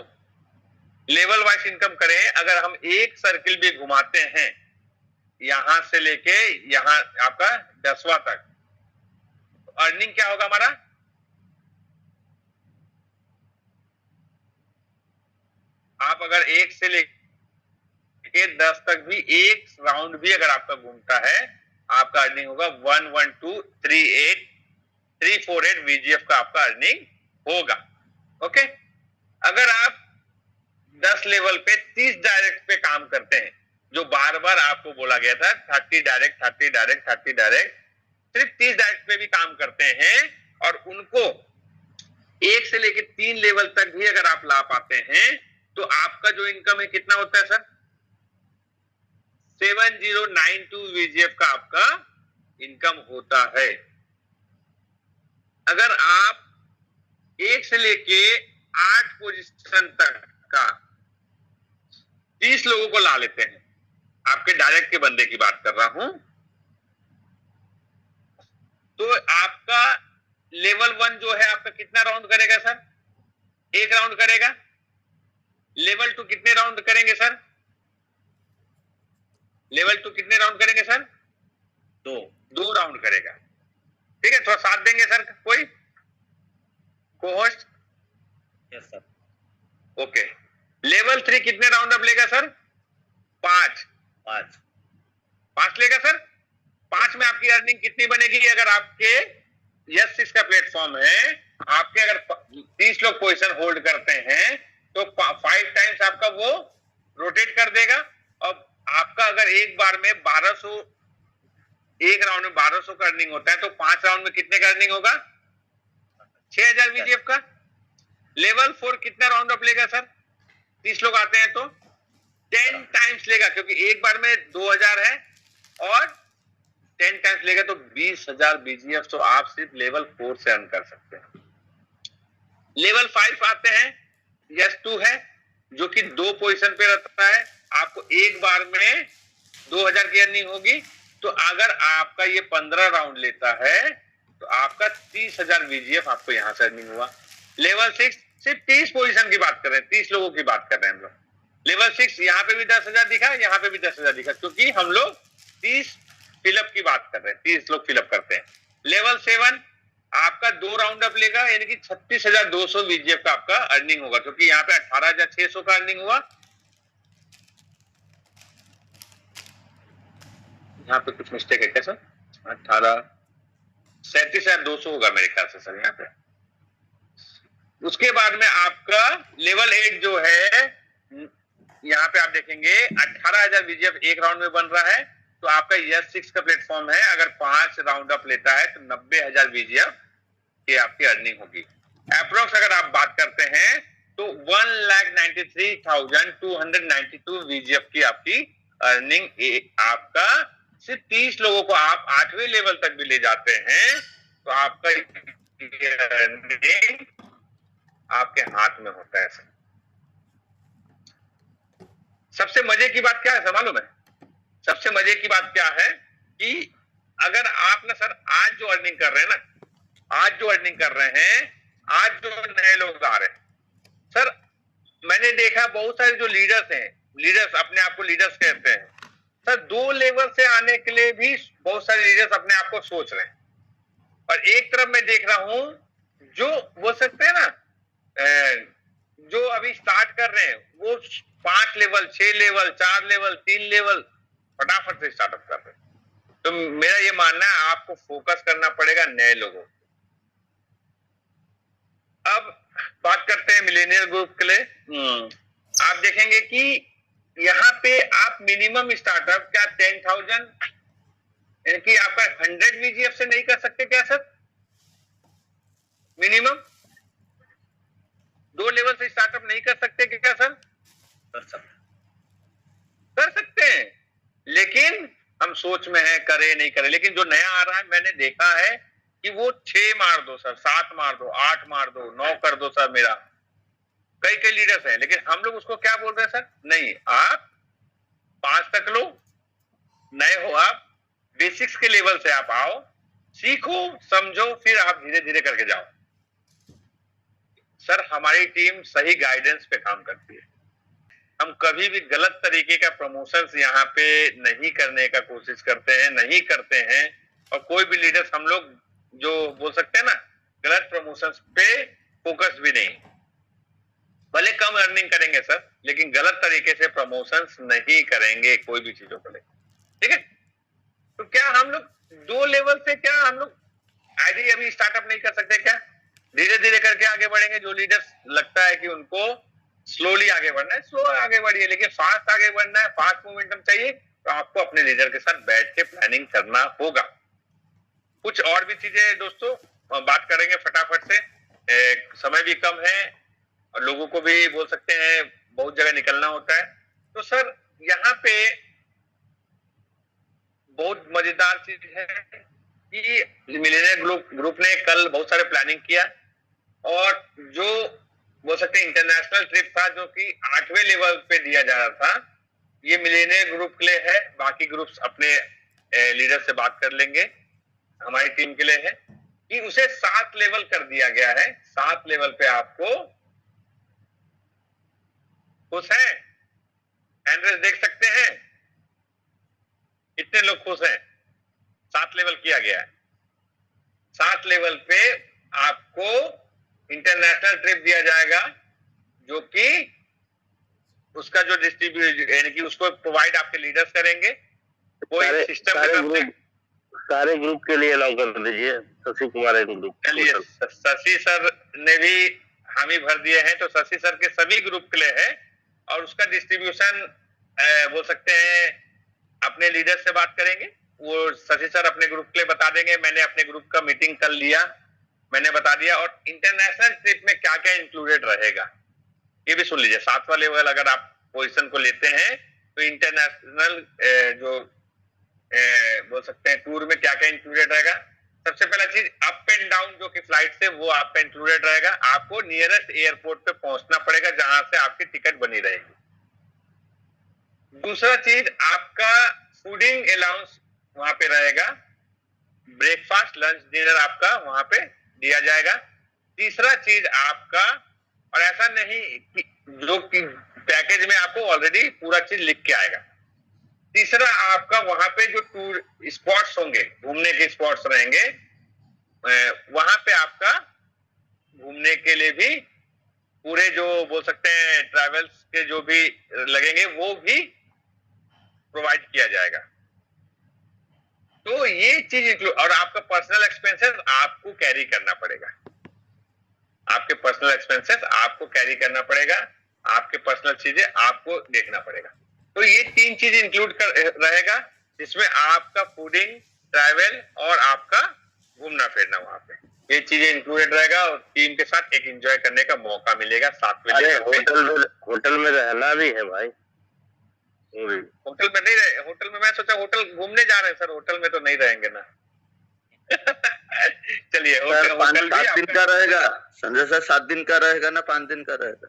लेवल वाइज इनकम करें, अगर हम एक सर्किल भी घुमाते हैं यहां से लेके यहां आपका 10वां तक, अर्निंग क्या होगा हमारा, आप अगर 1 से लेके 10 तक भी एक राउंड भी अगर आपका घूमता है, आपका अर्निंग होगा 11238 VGF का आपका अर्निंग होगा। ओके, अगर आप 10 लेवल पे 30 डायरेक्ट पे काम करते हैं, जो बार बार आपको बोला गया था 30 डायरेक्ट 30 डायरेक्ट 30 डायरेक्ट, सिर्फ 30 डायरेक्ट पे भी काम करते हैं और उनको 1 से लेकर 3 लेवल तक भी अगर आप ला पाते हैं तो आपका जो इनकम है कितना होता है सर? 7092 VGF का आपका इनकम होता है। अगर आप 1 से लेके 8 पोजीशन तक का 30 लोगों को ला लेते हैं, आपके डायरेक्ट के बंदे की बात कर रहा हूं, तो आपका लेवल 1 जो है आपका कितना राउंड करेगा सर? 1 राउंड करेगा। लेवल 2 कितने राउंड करेंगे सर? लेवल 2 कितने राउंड करेंगे सर? 2 राउंड करेगा। ठीक है, थोड़ा साथ देंगे सर कोई co-host? Yes sir. Okay, level 3 कितने राउंड अप लेगा सर? 5 लेगा सर। 5 में आपकी अर्निंग कितनी बनेगी? अगर आपके S6 का प्लेटफॉर्म है, आपके अगर 30 लोग पोजीशन होल्ड करते हैं तो 5 टाइम्स आपका वो रोटेट कर देगा और आपका अगर एक बार में 1200, एक राउंड में 1200 का अर्निंग होता है तो 5 राउंड में कितने का अर्निंग होगा? 6000 VGF का। लेवल 4 कितना राउंड अप लेगा सर? 30 लोग आते हैं तो 10 टाइम्स लेगा, क्योंकि एक बार में 2000 है और 10 टाइम्स लेगा तो 20,000 VGF तो आप सिर्फ लेवल 4 से अर्न कर सकते हैं। लेवल 5 आते हैं, S2 है जो कि 2 पोजीशन पे रहता है, आपको एक बार में 2000 की अर्निंग होगी। तो अगर आपका ये 15 राउंड लेता है तो आपका 30,000 VGF आपको यहां से अर्निंग हुआ। लेवल 6 सिर्फ 30 पोजीशन की बात कर रहे हैं, 30 लोगों की बात कर रहे हैं हम लोग। लेवल 6 यहाँ पे भी 10,000 दिखा, यहाँ पे भी 10,000 दिखा, क्योंकि हम लोग 30 फिलअप की बात कर रहे हैं, 30 लोग फिलअप करते हैं। लेवल 7 आपका 2 राउंड अप लेगा, यानी कि 36,200 VGF का आपका अर्निंग होगा, क्योंकि यहाँ पे 18,600 का अर्निंग हुआ। यहाँ पे कुछ मिस्टेक है क्या सर? 37,200 होगा मेरे ख्याल से सर यहाँ पे। उसके बाद में आपका लेवल 8 जो है, यहाँ पे आप देखेंगे 18,000 VGF एक राउंड में बन रहा है। तो आपका S6 का प्लेटफॉर्म है, अगर 5 राउंड अप लेता है तो 90,000 VGF की आपकी अर्निंग होगी। अप्रोक्स अगर आप बात करते हैं तो 1,93,292 VGF की आपकी अर्निंग आपका सिर्फ 30 लोगों को आप 8वें लेवल तक भी ले जाते हैं तो आपका अर्निंग आपके हाथ में होता है। सबसे मजे की बात क्या है मालूम है? सबसे मजे की बात क्या है कि अगर आप ना सर आज जो अर्निंग कर रहे हैं ना, आज जो अर्निंग कर रहे हैं, आज जो नए लोग आ रहे हैं सर, मैंने देखा बहुत सारे जो लीडर्स हैं, लीडर्स अपने आप को लीडर्स कहते हैं सर, 2 लेवल से आने के लिए भी बहुत सारे लीडर्स अपने आप को सोच रहे हैं। और एक तरफ मैं देख रहा हूं जो बोल सकते हैं ना, जो अभी स्टार्ट कर रहे हैं वो 5 लेवल 6 लेवल 4 लेवल 3 लेवल फटाफट से स्टार्टअप कर रहे हैं। तो मेरा ये मानना है आपको फोकस करना पड़ेगा नए लोगों। अब बात करते हैं मिलेनियल ग्रुप के लिए। आप देखेंगे कि यहाँ पे आप मिनिमम स्टार्टअप क्या 10,000 यानी कि आपका 100 VGF से नहीं कर सकते क्या सर? मिनिमम 2 लेवल से स्टार्टअप नहीं कर सकते क्या सर? कर सकते हैं, लेकिन हम सोच में है करे नहीं करे। लेकिन जो नया आ रहा है मैंने देखा है कि वो 6 मार दो सर, 7 मार दो, 8 मार दो, 9 कर दो सर। मेरा कई लीडर्स हैं, लेकिन हम लोग उसको क्या बोल रहे हैं सर? नहीं, आप 5 तक लो, नए हो आप, बेसिक्स के लेवल से आप आओ, सीखो समझो, फिर आप धीरे धीरे करके जाओ। सर हमारी टीम सही गाइडेंस पे काम करती है। हम कभी भी गलत तरीके का प्रमोशंस यहाँ पे नहीं करने का कोशिश करते हैं, नहीं करते हैं। और कोई भी लीडर्स हम लोग जो बोल सकते हैं ना, गलत प्रमोशंस पे फोकस भी नहीं। भले कम अर्निंग करेंगे सर, लेकिन गलत तरीके से प्रमोशंस नहीं करेंगे कोई भी चीजों को लेकर। ठीक है, तो क्या हम लोग 2 लेवल से क्या हम लोग आईडी अभी स्टार्टअप नहीं कर सकते क्या? धीरे धीरे करके आगे बढ़ेंगे। जो लीडर्स लगता है कि उनको स्लोली आगे बढ़ना है, स्लो आगे बढ़िए, लेकिन फास्ट आगे बढ़ना है, फास्ट मोमेंटम चाहिए, तो आपको अपने लीडर के साथ बैठ के प्लानिंग करना होगा। कुछ और भी चीजें दोस्तों बात करेंगे फटाफट से, समय भी कम है और लोगों को भी बोल सकते हैं बहुत जगह निकलना होता है। तो सर यहाँ पे बहुत मजेदार चीज है कि मिलेनियर ग्रुप ने कल बहुत सारे प्लानिंग किया, और जो बोल सकते हैं इंटरनेशनल ट्रिप था जो कि 8वें लेवल पे दिया जा रहा था, ये मिलेनियर ग्रुप के लिए है। बाकी ग्रुप्स अपने लीडर से बात कर लेंगे, हमारी टीम के लिए है कि उसे 7 लेवल कर दिया गया है। 7 लेवल पे आपको खुश है, एंड्रेस देख सकते हैं कितने लोग खुश हैं। 7 लेवल किया गया है। 7 लेवल पे आपको इंटरनेशनल ट्रिप दिया जाएगा, जो कि उसका जो डिस्ट्रीब्यूट यानी कि उसको प्रोवाइड आपके लीडर्स करेंगे। कोई सिस्टम सारे ग्रुप के लिए अलाउ कर दीजिए। शशि कुमार ग्रुप, चलिए शशि सर ने भी हामी भर दिए हैं, तो शशि सर के सभी ग्रुप के लिए है, और उसका डिस्ट्रीब्यूशन बोल सकते हैं अपने लीडर से बात करेंगे, वो शशि सर अपने ग्रुप के लिए बता देंगे। मैंने अपने ग्रुप का मीटिंग कर लिया, मैंने बता दिया। और इंटरनेशनल ट्रिप में क्या क्या इंक्लूडेड रहेगा ये भी सुन लीजिए। 7वां लेवल अगर आप पोजीशन को लेते हैं तो इंटरनेशनल जो बोल सकते हैं टूर में क्या क्या इंक्लूडेड रहेगा। सबसे पहला चीज अप एंड डाउन जो कि फ्लाइट से वो आपका इंक्लूडेड रहेगा। आपको नियरेस्ट एयरपोर्ट पे पहुंचना पड़ेगा जहां से आपकी टिकट बनी रहेगी। दूसरा चीज आपका फूडिंग अलाउंस वहां पे रहेगा, ब्रेकफास्ट लंच डिनर आपका वहां पे दिया जाएगा। तीसरा चीज आपका, और ऐसा नहीं कि जो कि पैकेज में आपको ऑलरेडी पूरा चीज लिख के आएगा, तीसरा आपका वहां पे जो टूर स्पॉट्स होंगे, घूमने के स्पॉट्स रहेंगे, वहां पे आपका घूमने के लिए भी पूरे जो बोल सकते हैं ट्रैवल्स के जो भी लगेंगे वो भी प्रोवाइड किया जाएगा। तो ये चीज इंक्लूड, और आपका पर्सनल एक्सपेंसेस आपको कैरी करना पड़ेगा। आपके पर्सनल एक्सपेंसेस आपको कैरी करना पड़ेगा, आपके पर्सनल चीजें आपको देखना पड़ेगा। तो ये 3 चीज इंक्लूड रहेगा, जिसमें आपका फूडिंग, ट्रैवल और आपका घूमना फिरना वहां पे, ये चीजें इंक्लूडेड रहेगा। और टीम के साथ एक एंजॉय करने का मौका मिलेगा 7वें लेवल पे। होटल में रहना भी है भाई। होटल में नहीं रहे, होटल में मैं सोचा होटल घूमने जा रहे हैं सर, होटल में तो नहीं रहेंगे ना। चलिए होटल 7 दिन का रहेगा संजय सर, 7 दिन का रहेगा ना 5 दिन का रहेगा?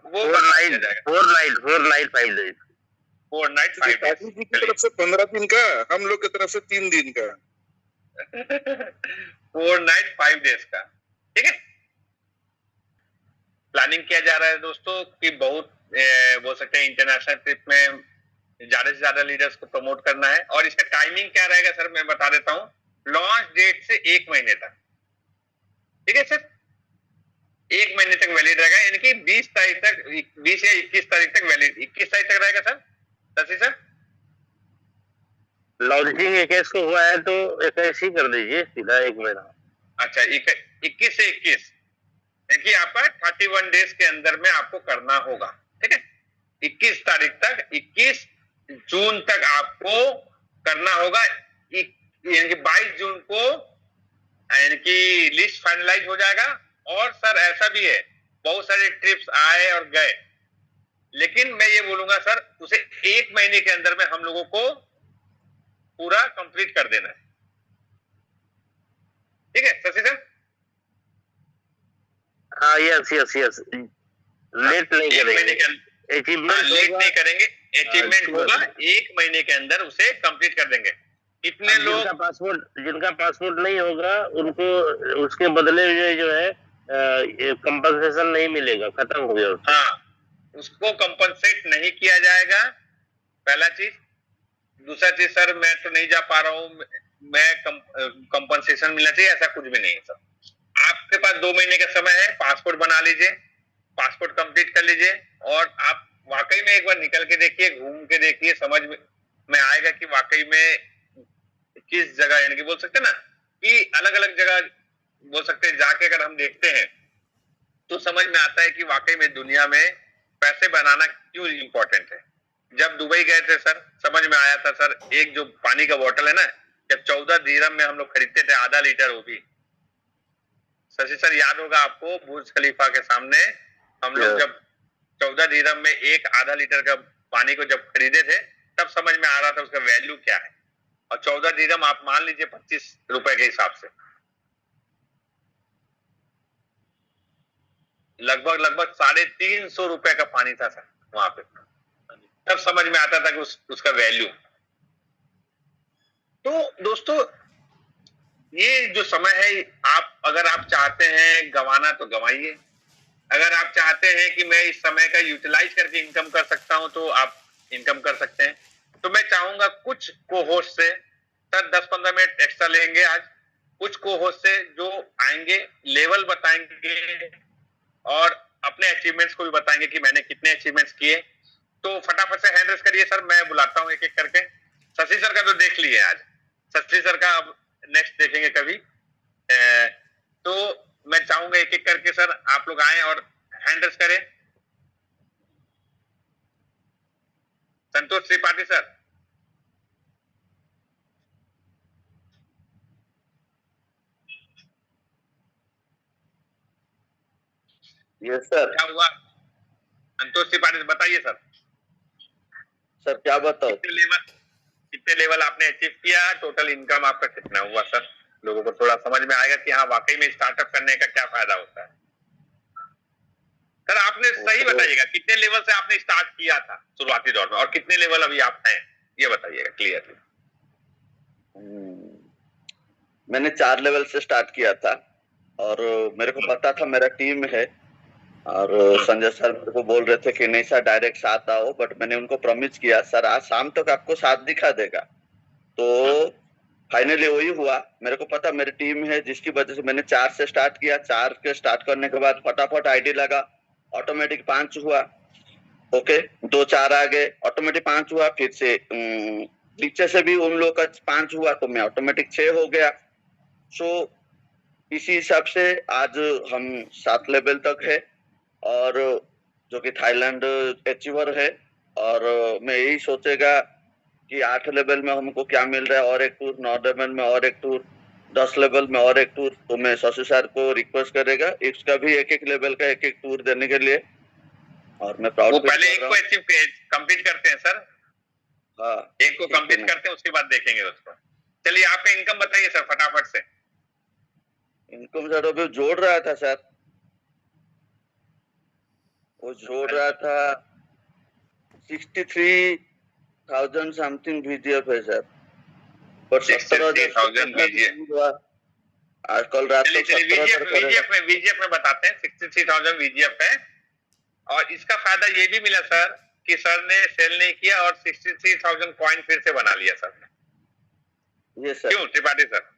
वो 4 नाइट 5 डेज। 4 नाइट 5 डेज की तरफ से 15 दिन का, हम लोग की तरफ से 3 दिन का। 4 नाइट 5 डेज का, ठीक है। प्लानिंग किया जा रहा है दोस्तों कि बहुत बोल सकते हैं इंटरनेशनल ट्रिप में ज्यादा से ज्यादा लीडर्स को प्रमोट करना है। और इसका टाइमिंग क्या रहेगा सर, मैं बता देता हूँ। लॉन्च डेट से 1 महीने तक, ठीक है सर, 1 महीने तक वैलिड रहेगा, यानी कि 20 तारीख तक, 20 या 21 तारीख तक वैलिड, 21 तारीख तक रहेगा सर। शशि सर लॉन्चिंग 21 को हुआ है तो 21 ही कर दीजिए, सीधा 1 महीना। अच्छा 21 से 21, देखिए आपका 31 डेज के अंदर में आपको करना होगा, ठीक है। 21 तारीख तक, 21 जून तक आपको करना होगा, यानी कि 22 जून को यानी कि लिस्ट फाइनलाइज हो जाएगा। और सर ऐसा भी है, बहुत सारे ट्रिप्स आए और गए, लेकिन मैं ये बोलूंगा सर उसे 1 महीने के अंदर में हम लोगों को पूरा कंप्लीट कर देना है, ठीक है शशि सर। हाँ यस यस यस, लेट नहीं करेंगे, अचीवमेंट लेट नहीं करेंगे, अचीवमेंट होगा 1 महीने के अंदर उसे कंप्लीट कर देंगे। कितने लोग जिनका पासपोर्ट नहीं होगा उनको उसके बदले में जो है कंपनसेशन नहीं मिलेगा, खत्म हो गया। हाँ, उसको कंपनसेट नहीं किया जाएगा, पहला चीज। दूसरा चीज सर मैं तो नहीं जा पा रहा हूँ, मैं कंपनसेशन मिलना चाहिए, ऐसा कुछ भी नहीं है सर। आपके पास 2 महीने का समय है, पासपोर्ट बना लीजिए, पासपोर्ट कंप्लीट कर लीजिए, और आप वाकई में एक बार निकल के देखिए, घूम के देखिए, समझ में में आएगा कि वाकई में किस जगह, यानी कि बोल सकते हैं ना कि अलग अलग जगह बोल सकते हैं, जाके अगर हम देखते हैं तो समझ में आता है कि वाकई में दुनिया में पैसे बनाना क्यों इंपॉर्टेंट है। जब दुबई गए थे सर, समझ में आया था सर, एक जो पानी का बोतल है ना, जब 14 दिरहम में हम लोग खरीदते थे आधा लीटर, वो भी शशि सर याद होगा आपको, बुर्ज खलीफा के सामने हम लोग जब 14 दिरहम में एक आधा लीटर का पानी को जब खरीदे थे, तब समझ में आ रहा था उसका वैल्यू क्या है। और 14 दिरहम आप मान लीजिए 25 रुपए के हिसाब से, लगभग 350 रुपए का पानी था सर वहां पे। तब समझ में आता था कि उसका वैल्यू। तो दोस्तों, ये जो समय है, अगर आप चाहते हैं गंवाना तो गंवाइए, अगर आप चाहते हैं कि मैं इस समय का यूटिलाइज करके इनकम कर सकता हूं तो आप इनकम कर सकते हैं। तो मैं चाहूंगा कुछ को-होस्ट से सर 10-15 मिनट एक्स्ट्रा लेंगे आज, कुछ को-होस्ट से जो आएंगे, लेवल बताएंगे और अपने अचीवमेंट्स को भी बताएंगे कि मैंने कितने अचीवमेंट्स किए। तो फटाफट से हैंड रेस करिए सर, मैं बुलाता हूं एक एक करके। शशि सर का तो देख लिए आज, शशि सर का अब नेक्स्ट देखेंगे कभी। तो मैं चाहूंगा एक एक करके सर आप लोग आए और हैंड रेस करें। संतोष त्रिपाठी सर, यस सर। क्या हुआ? संतोष त्रिपाठी बताइए सर। सर क्या बताओ? कितने लेवल आपने अचीव किया, टोटल इनकम आपका कितना हुआ सर? लोगों को थोड़ा समझ में आएगा कि हाँ वाकई में स्टार्टअप करने का क्या फायदा होता है। सर आपने सही बताइएगा, कितने लेवल से आपने स्टार्ट किया था शुरुआती दौर में और कितने लेवल अभी आप हैं, ये बताइएगा क्लियरली। मैंने 4 लेवल से स्टार्ट किया था और मेरे को पता था मेरा टीम है, और संजय सर मेरे को बोल रहे थे कि नहीं सर डायरेक्ट साथ आओ, बट मैंने उनको प्रॉमिस किया सर आज शाम तक आपको साथ दिखा देगा। तो फाइनली वही हुआ। मेरे को पता मेरी टीम है, जिसकी वजह से मैंने 4 से स्टार्ट किया। 4 के स्टार्ट करने के बाद फटाफट आईडी लगा, ऑटोमेटिक 5 हुआ। ओके, 2-4 आ गए, ऑटोमेटिक 5 हुआ। फिर से पीछे से भी उन लोग का 5 हुआ तो मैं ऑटोमेटिक 6 हो गया। सो इसी हिसाब से आज हम 7 लेवल तक है, और जो कि थाईलैंड अचीवर है। और मैं यही सोचेगा कि 8 लेवल में हमको क्या मिल रहा है, और एक टूर 9 लेवल में, और एक टूर 10 लेवल में, और एक टूर। तो मैं शशि सर को रिक्वेस्ट करेगा इसका भी एक लेवल का एक टूर देने के लिए। और मैं प्राउड वो पहले एक को अचीव कंप्लीट करते हैं सर। हाँ, एक को कंप्लीट करते हैं, उसके बाद देखेंगे उसको। चलिए आपका इनकम बताइए सर फटाफट से। इनकम सर अभी जोड़ रहा था सर, वो जोड़ रहा था 63,000 समथिंग VGF है सर, पर 63,000 VGF। आज कल रात को VGF में बताते हैं 63,000 VGF है। और इसका फायदा ये भी मिला सर कि सर ने सेल नहीं किया और 63,000 कॉइन फिर से बना लिया सर ने। ये सर क्यों त्रिपाठी सर?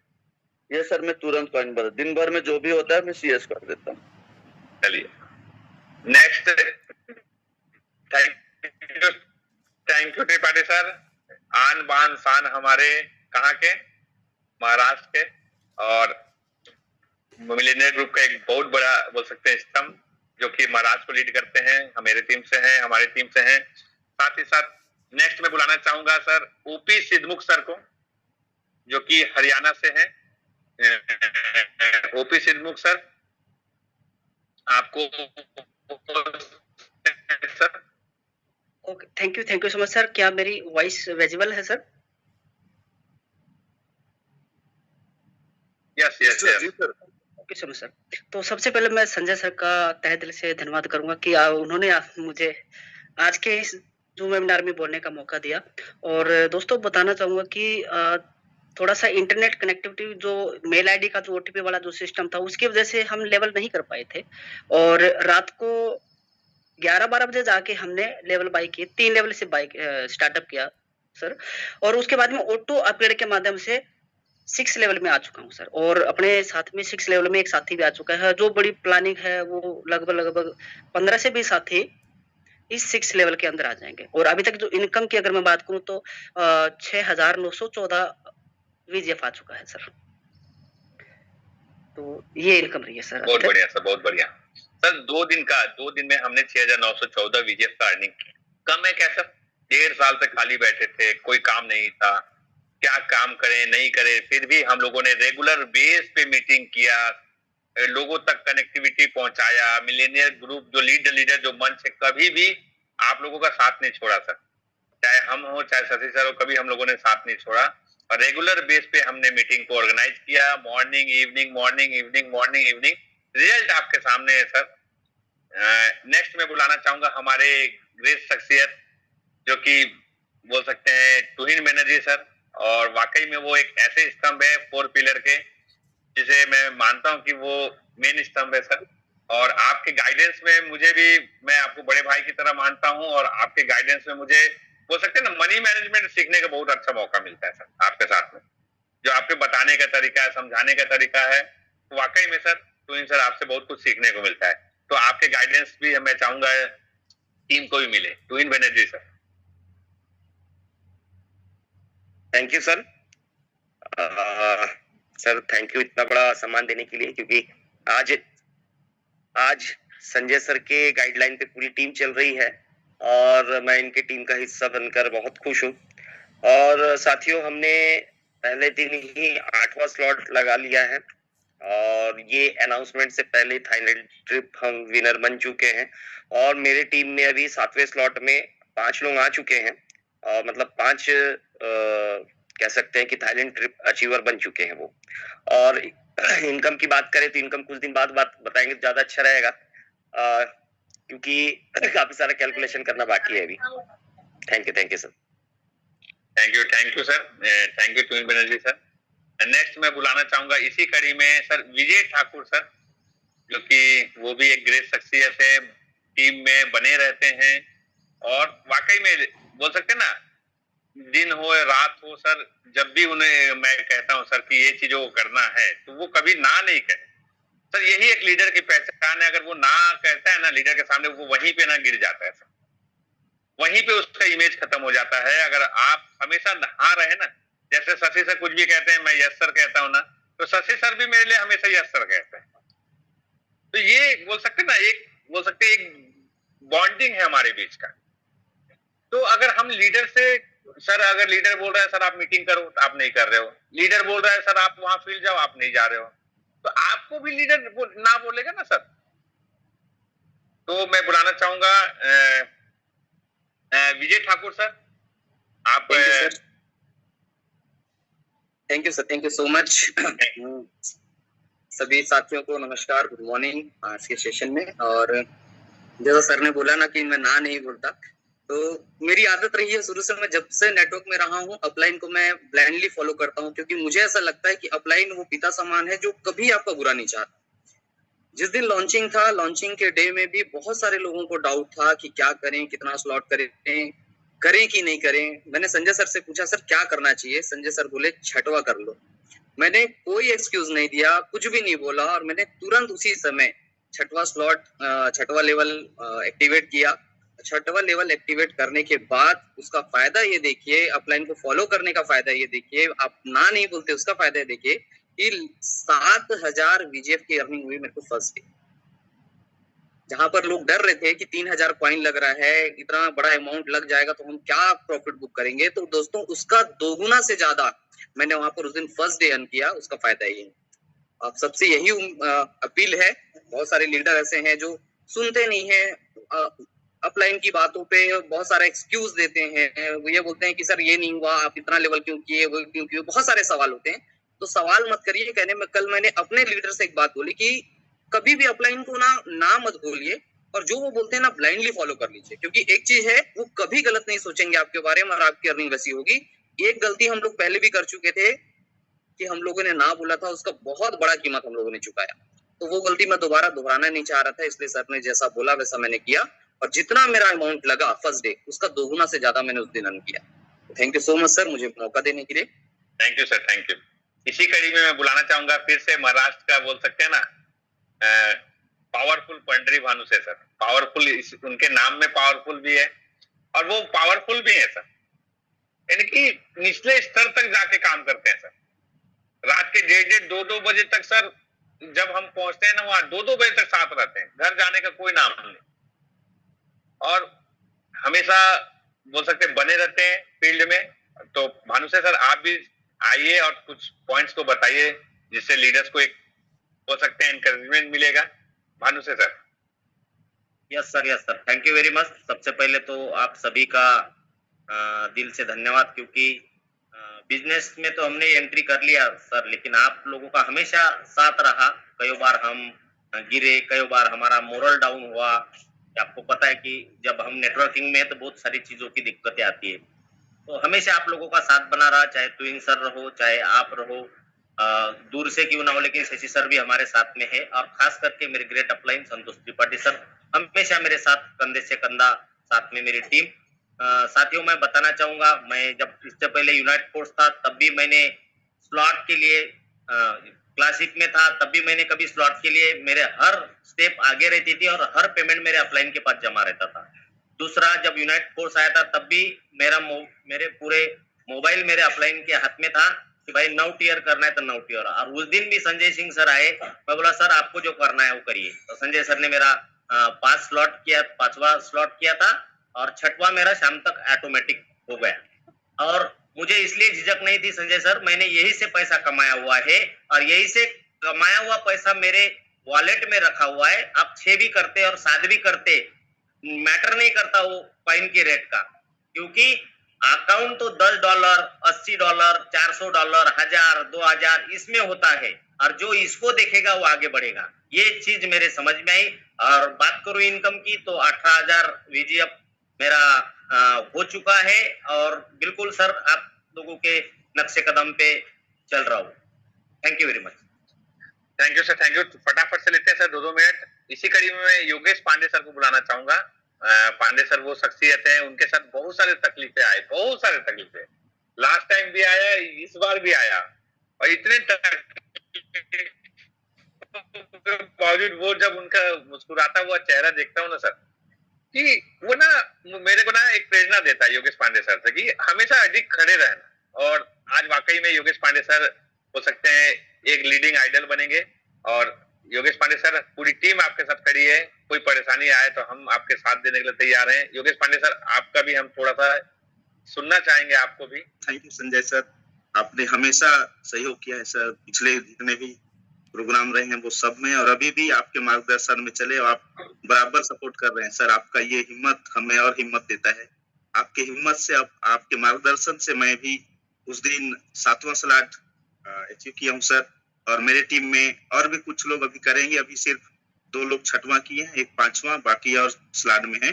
ये सर मैं तुरंत कॉइन बना, दिन भर में जो भी होता है मैं CS कर देता हूँ। चलिए next. Thank you Tripathi sir. आन बान शान हमारे कहाँ के, महाराष्ट्र के, और मिलेनियर ग्रुप का एक बहुत बड़ा बोल सकते हैं स्तंभ, जो कि महाराष्ट्र को लीड करते हैं, हमारे टीम से हैं, हमारी टीम से हैं। साथ ही साथ नेक्स्ट में बुलाना चाहूंगा सर OP सिद्धमुख सर को, जो कि हरियाणा से हैं। OP सिद्धमुख सर, आपको sir. Okay, thank you so much sir. क्या मेरी वॉइस विजिबल है sir? Yes yes yes. Okay so much sir. तो सबसे पहले मैं संजय सर का तहे दिल से धन्यवाद करूंगा कि उन्होंने मुझे आज के इस जूम वेबिनार में बोलने का मौका दिया। और दोस्तों बताना चाहूंगा कि थोड़ा सा इंटरनेट कनेक्टिविटी, जो मेल आईडी का जो OTP वाला जो सिस्टम था, उसकी वजह से हम लेवल नहीं कर पाए थे। और रात को 11-12 बजे जाके हमने लेवल बाई किए, 3 लेवल से बाइक स्टार्टअप किया सर। और उसके बाद में ऑटो अपग्रेड के माध्यम से 6 लेवल में आ चुका हूँ सर। और अपने साथ में 6 लेवल में एक साथी भी आ चुका है। जो बड़ी प्लानिंग है वो लगभग 15 से 20 साथी इस 6 लेवल के अंदर आ जाएंगे। और अभी तक जो इनकम की अगर मैं बात करूं तो 6,914 वीजीएफ आ चुका है सर। तो ये इनकम रही है सर। बहुत बढ़िया सर, बहुत बढ़िया सर। 2 दिन में हमने 6,914 वीजीएफ का अर्निंग की। कम है क्या सर? 1.5 साल से खाली बैठे थे, कोई काम नहीं था, क्या काम करें नहीं करें, फिर भी हम लोगों ने रेगुलर बेस पे मीटिंग किया, लोगों तक कनेक्टिविटी पहुंचाया। मिलेनियर ग्रुप जो लीडर जो मंच है, कभी भी आप लोगों का साथ नहीं छोड़ा सर। चाहे हम हो चाहे शशि सर हो, कभी हम लोगों ने साथ नहीं छोड़ा। और रेगुलर बेस पे हमने मीटिंग को ऑर्गेनाइज किया, morning evening, morning evening, morning evening. Result आपके सामने है सर। नेक्स्ट मैं बुलाना चाहूंगा हमारे ग्रेट शख्सियत, जो कि बोल सकते हैं तुहिन बनर्जी सर। और वाकई में वो एक ऐसे स्तंभ है 4 पिलर के, जिसे मैं मानता हूं कि वो मेन स्तंभ है सर। और आपके गाइडेंस में मुझे भी, मैं आपको बड़े भाई की तरह मानता हूं, और आपके गाइडेंस में मुझे बोल सकते हैं ना मनी मैनेजमेंट सीखने का बहुत अच्छा मौका मिलता है सर आपके साथ में। जो आपके बताने का तरीका है, समझाने का तरीका है, वाकई में सर तुहिन सर आपसे बहुत कुछ सीखने को मिलता है। तो आपके गाइडेंस भी मैं चाहूंगा टीम को भी मिले। Tuhin Banerjee sir. Thank you sir. Sir thank you इतना बड़ा सम्मान देने के लिए, क्योंकि आज संजय सर के गाइडलाइन पे पूरी टीम चल रही है और मैं इनके टीम का हिस्सा बनकर बहुत खुश हूँ। और साथियों, हमने पहले दिन ही 8वां स्लॉट लगा लिया है और ये अनाउंसमेंट से पहले थाईलैंड ट्रिप हम विनर बन चुके हैं। और मेरे टीम में अभी 7वें स्लॉट में 5 लोग आ चुके हैं, और मतलब 5 कह सकते हैं कि थाईलैंड ट्रिप अचीवर बन चुके हैं वो। और इनकम की बात करें तो इनकम कुछ दिन बाद बताएंगे तो ज्यादा अच्छा रहेगा, क्योंकि काफी सारा कैलकुलेशन करना बाकी है अभी। Thank you sir. Thank you sir. Thank you Tuhin Banerjee sir. Next मैं बुलाना चाहूंगा इसी कड़ी में सर विजय ठाकुर सर, जो कि वो भी एक ग्रेट शख्सियत है, टीम में बने रहते हैं। और वाकई में बोल सकते हैं ना, दिन हो रात हो सर, जब भी उन्हें मैं कहता हूं सर कि ये चीजों को करना है, तो वो कभी ना नहीं कहे सर। यही एक लीडर की पहचान है। अगर वो ना कहता है ना लीडर के सामने, वो वहीं पे ना गिर जाता है सर, वहीं पे उसका इमेज खत्म हो जाता है। अगर आप हमेशा हाँ रहे ना, जैसे शशि सर कुछ भी कहते हैं मैं यस सर कहता हूं ना, तो शशि सर भी मेरे लिए हमेशा यस सर कहते हैं। तो ये बोल सकते ना, एक बॉन्डिंग है हमारे बीच का। तो अगर हम लीडर से, सर अगर लीडर बोल रहा है सर आप मीटिंग करो, तो आप नहीं कर रहे हो, लीडर बोल रहा है सर आप वहां फील्ड जाओ, आप नहीं जा रहे हो, तो आपको भी लीडर ना बोलेगा ना सर। तो मैं बुलाना चाहूंगा विजय ठाकुर सर। आप थैंक यू सो मच। सभी साथियों को नमस्कार, गुड मॉर्निंग आज के सेशन में। और जैसा सर ने बोला ना कि मैं ना नहीं बोलता, तो मेरी आदत रही है शुरू से, मैं जब से नेटवर्क में रहा हूँ अपलाइन को मैं ब्लाइंडली फॉलो करता हूँ, क्योंकि मुझे ऐसा लगता है कि अपलाइन वो पिता समान है जो कभी आपका बुरा नहीं चाहता। जिस दिन लॉन्चिंग था, लॉन्चिंग के डे में भी बहुत सारे लोगों को डाउट था कि क्या करें, कितना स्लॉट करें कि नहीं करें। मैंने संजय सर से पूछा सर क्या करना चाहिए, संजय सर बोले 6वां कर लो। मैंने कोई एक्सक्यूज नहीं दिया, कुछ भी नहीं बोला, और मैंने तुरंत उसी समय 6वां स्लॉट 6वां लेवल एक्टिवेट किया। 6वां लेवल एक्टिवेट करने के बाद उसका फायदा ये देखिए, अपलाइन को फॉलो करने का फायदा ये देखिए, आप ना नहीं बोलते उसका फायदा देखिए कि 7,000 वीजीएफ की अर्निंग हुई मेरे को फर्स्ट डे। जहां पर लोग डर रहे थे कि 3,000 कॉइन लग रहा है, इतना बड़ा अमाउंट लग जाएगा तो हम क्या प्रॉफिट बुक करेंगे, तो दोस्तों उसका 2 गुना से ज्यादा मैंने वहां पर उस दिन फर्स्ट डे अर्न किया। उसका फायदा ये है। आप सबसे यही अपील है, बहुत सारे लीडर ऐसे हैं जो सुनते नहीं है, अपलाइन की बातों पे बहुत सारा एक्सक्यूज देते हैं। वो ये बोलते हैं कि सर ये नहीं हुआ, आप इतना लेवल क्यों किए, वो क्यों किए, बहुत सारे सवाल होते हैं। तो सवाल मत करिए। कहने में कल मैंने अपने लीडर से एक बात बोली कि कभी भी अपलाइन को ना मत बोलिए, और जो वो बोलते हैं ना ब्लाइंडली फॉलो कर लीजिए, क्योंकि एक चीज है, वो कभी गलत नहीं सोचेंगे आपके बारे में और आपकी अर्निंग वैसी होगी। एक गलती हम लोग पहले भी कर चुके थे कि हम लोगों ने ना बोला था, उसका बहुत बड़ा कीमत हम लोगों ने चुकाया। तो वो गलती मैं दोबारा दोहराना नहीं चाह रहा था, इसलिए सर ने जैसा बोला वैसा मैंने किया, और जितना मेरा अमाउंट लगा फर्स्ट डे उसका 2 गुना से ज्यादा मैंने उस दिन अर्न किया। Thank you so much sir मुझे मौका देने के लिए। Thank you sir, thank you. इसी कड़ी में मैं बुलाना चाहूंगा फिर से महाराष्ट्र का, बोल सकते हैं ना पावरफुल पंडरी भानु से सर, पावरफुल उनके नाम में पावरफुल भी है और वो पावरफुल भी है सर, यानी कि निचले स्तर तक जाके काम करते हैं सर। रात के 1:30-2 बजे तक सर जब हम पहुंचते हैं ना वहां 2 बजे तक साथ रहते हैं, घर जाने का कोई नाम नहीं और हमेशा बोल सकते बने रहते हैं फील्ड में। तो भानु से सर आप भी आइए और कुछ पॉइंट्स को बताइए जिससे लीडर्स को एक हो सकते हैं एनकरेजमेंट मिलेगा। भानु से sir. Yes sir, thank you very much. सबसे पहले तो आप सभी का दिल से धन्यवाद, क्योंकि बिजनेस में तो हमने एंट्री कर लिया सर, लेकिन आप लोगों का हमेशा साथ रहा। कई बार हम गिरे, कई बार हमारा मोरल डाउन हुआ। आपको पता है कि जब हम नेटवर्किंग में तो बहुत सारी चीजों की दिक्कतें आती है, तो हमेशा आप लोगों का साथ बना रहा, चाहे ट्विन सर रहो, चाहे आप रहो, दूर से क्यों ना हो, लेकिन शशि सर भी हमारे साथ में है। और खास करके मेरे ग्रेट अपलाइन संतोष त्रिपाठी सर हमेशा मेरे साथ कंधे से कंधा, साथ में मेरी टीम। साथियों, मैं बताना चाहूंगा, मैं जब इससे पहले यूनाइट फोर्स था तब भी मैंने स्लॉट के लिए क्लासिक में था, तब भी मैंने कभी स्लॉट के लिए मेरे हर स्टेप आगे रहती थी और हर पेमेंट मेरे अपलाइन के पास जमा रहता था। दूसरा, जब यूनाइट फोर्स आया था तब भी मेरे पूरे मोबाइल मेरे अपलाइन के हाथ में था कि भाई 9 टियर करना है तो 9 टियर। और उस दिन भी संजय सिंह सर आए, मैं बोला सर आपको जो करना है वो करिए। तो संजय सर ने मेरा 5वां स्लॉट किया था और 6वां मेरा शाम तक ऑटोमेटिक हो गया। और मुझे इसलिए झिझक नहीं थी संजय सर, मैंने यही से पैसा कमाया हुआ है और यही से कमाया हुआ पैसा मेरे वॉलेट में रखा हुआ है। आप 6 भी करते और 7 भी करते, मैटर नहीं करता वो कॉइन के रेट का, क्योंकि अकाउंट तो $10, $80, $400, 1000, 2000 इसमें होता है और जो इसको देखेगा वो आगे बढ़ेगा। ये चीज मेरे समझ में आई। और बात करूं इनकम की तो 18,000 VGF मेरा हो चुका है और बिल्कुल सर आप लोगों के नक्शे कदम पे चल रहा हूँ। Thank you very much. Thank you sir, thank you. फटाफट से लेते हैं सर 2-2 मिनट। इसी कड़ी में मैं योगेश पांडे सर को बुलाना चाहूंगा। पांडे सर वो शख्सियत है, उनके साथ बहुत सारे तकलीफें आए, बहुत सारे तकलीफें। लास्ट टाइम भी आया, इस बार भी आया और इतने बावजूद वो जब उनका मुस्कुराता हुआ चेहरा देखता हूँ ना सर, कि वो ना मेरे को ना एक प्रेरणा देता है योगेश पांडे सर से कि हमेशा अधिक खड़े रहना। और आज वाकई में योगेश पांडे सर हो सकते हैं एक लीडिंग आइडल बनेंगे। और योगेश पांडे सर पूरी टीम आपके साथ खड़ी है, कोई परेशानी आए तो हम आपके साथ देने के लिए तैयार हैं। योगेश पांडे सर आपका भी हम थोड़ा सा सुनना चाहेंगे, आपको भी। थैंक यू संजय सर, आपने हमेशा सहयोग किया है सर, पिछले जितने भी प्रोग्राम रहे हैं वो सब में, और अभी भी आपके मार्गदर्शन में चले और आप बराबर सपोर्ट कर रहे हैं सर। आपका ये हिम्मत हमें और हिम्मत देता है। आपके हिम्मत से, आपके मार्गदर्शन से मैं भी उस दिन 7वां स्लॉट अचीव किया हूँ सर। और मेरे टीम में और भी कुछ लोग अभी करेंगे, अभी सिर्फ 2 लोग 6वां किए हैं, एक 5वां बाकी और स्लॉट में है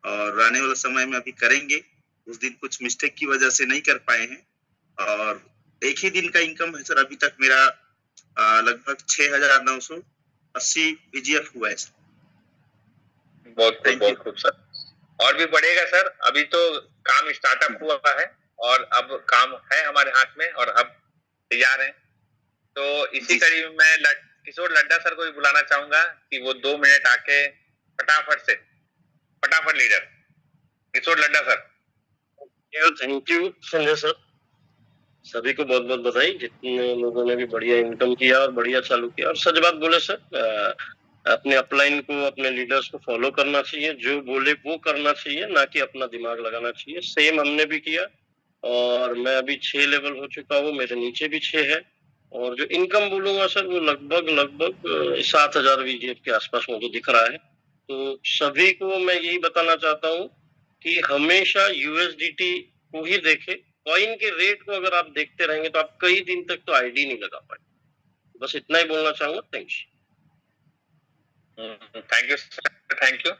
और आने वाले समय में अभी करेंगे। उस दिन कुछ मिस्टेक की वजह से नहीं कर पाए हैं और एक ही दिन का इनकम है सर अभी तक मेरा लगभग 6,980 VGF हुआ है सर। बहुत खूब सर, और भी बढ़ेगा सर। अभी तो काम स्टार्टअप हुआ है और अब काम है हमारे हाथ में और अब तैयार हैं। तो इसी कड़ी में मैं किशोर लड्डा सर को भी बुलाना चाहूंगा कि वो 2 मिनट आके फटाफट leader Kishore Ladda sir. Thank you Sanjay sir, सभी को बहुत बहुत बधाई जितने लोगों ने भी बढ़िया इनकम किया और बढ़िया चालू किया। और सच बात बोले सर, अपने अपलाइन को, अपने लीडर्स को फॉलो करना चाहिए, जो बोले वो करना चाहिए, ना कि अपना दिमाग लगाना चाहिए। सेम हमने भी किया और मैं अभी 6 लेवल हो चुका हूँ, मेरे नीचे भी 6 है और जो इनकम बोलूंगा सर वो लगभग 7,000 VGF के आसपास मुझे दिख रहा है। तो सभी को मैं यही बताना चाहता हूँ कि हमेशा USDT को ही देखे। कॉइन के रेट को अगर आप देखते रहेंगे तो आप कई दिन तक तो आईडी नहीं लगा पाए। बस इतना ही बोलना चाहूंगा। Thank you sir, thank you.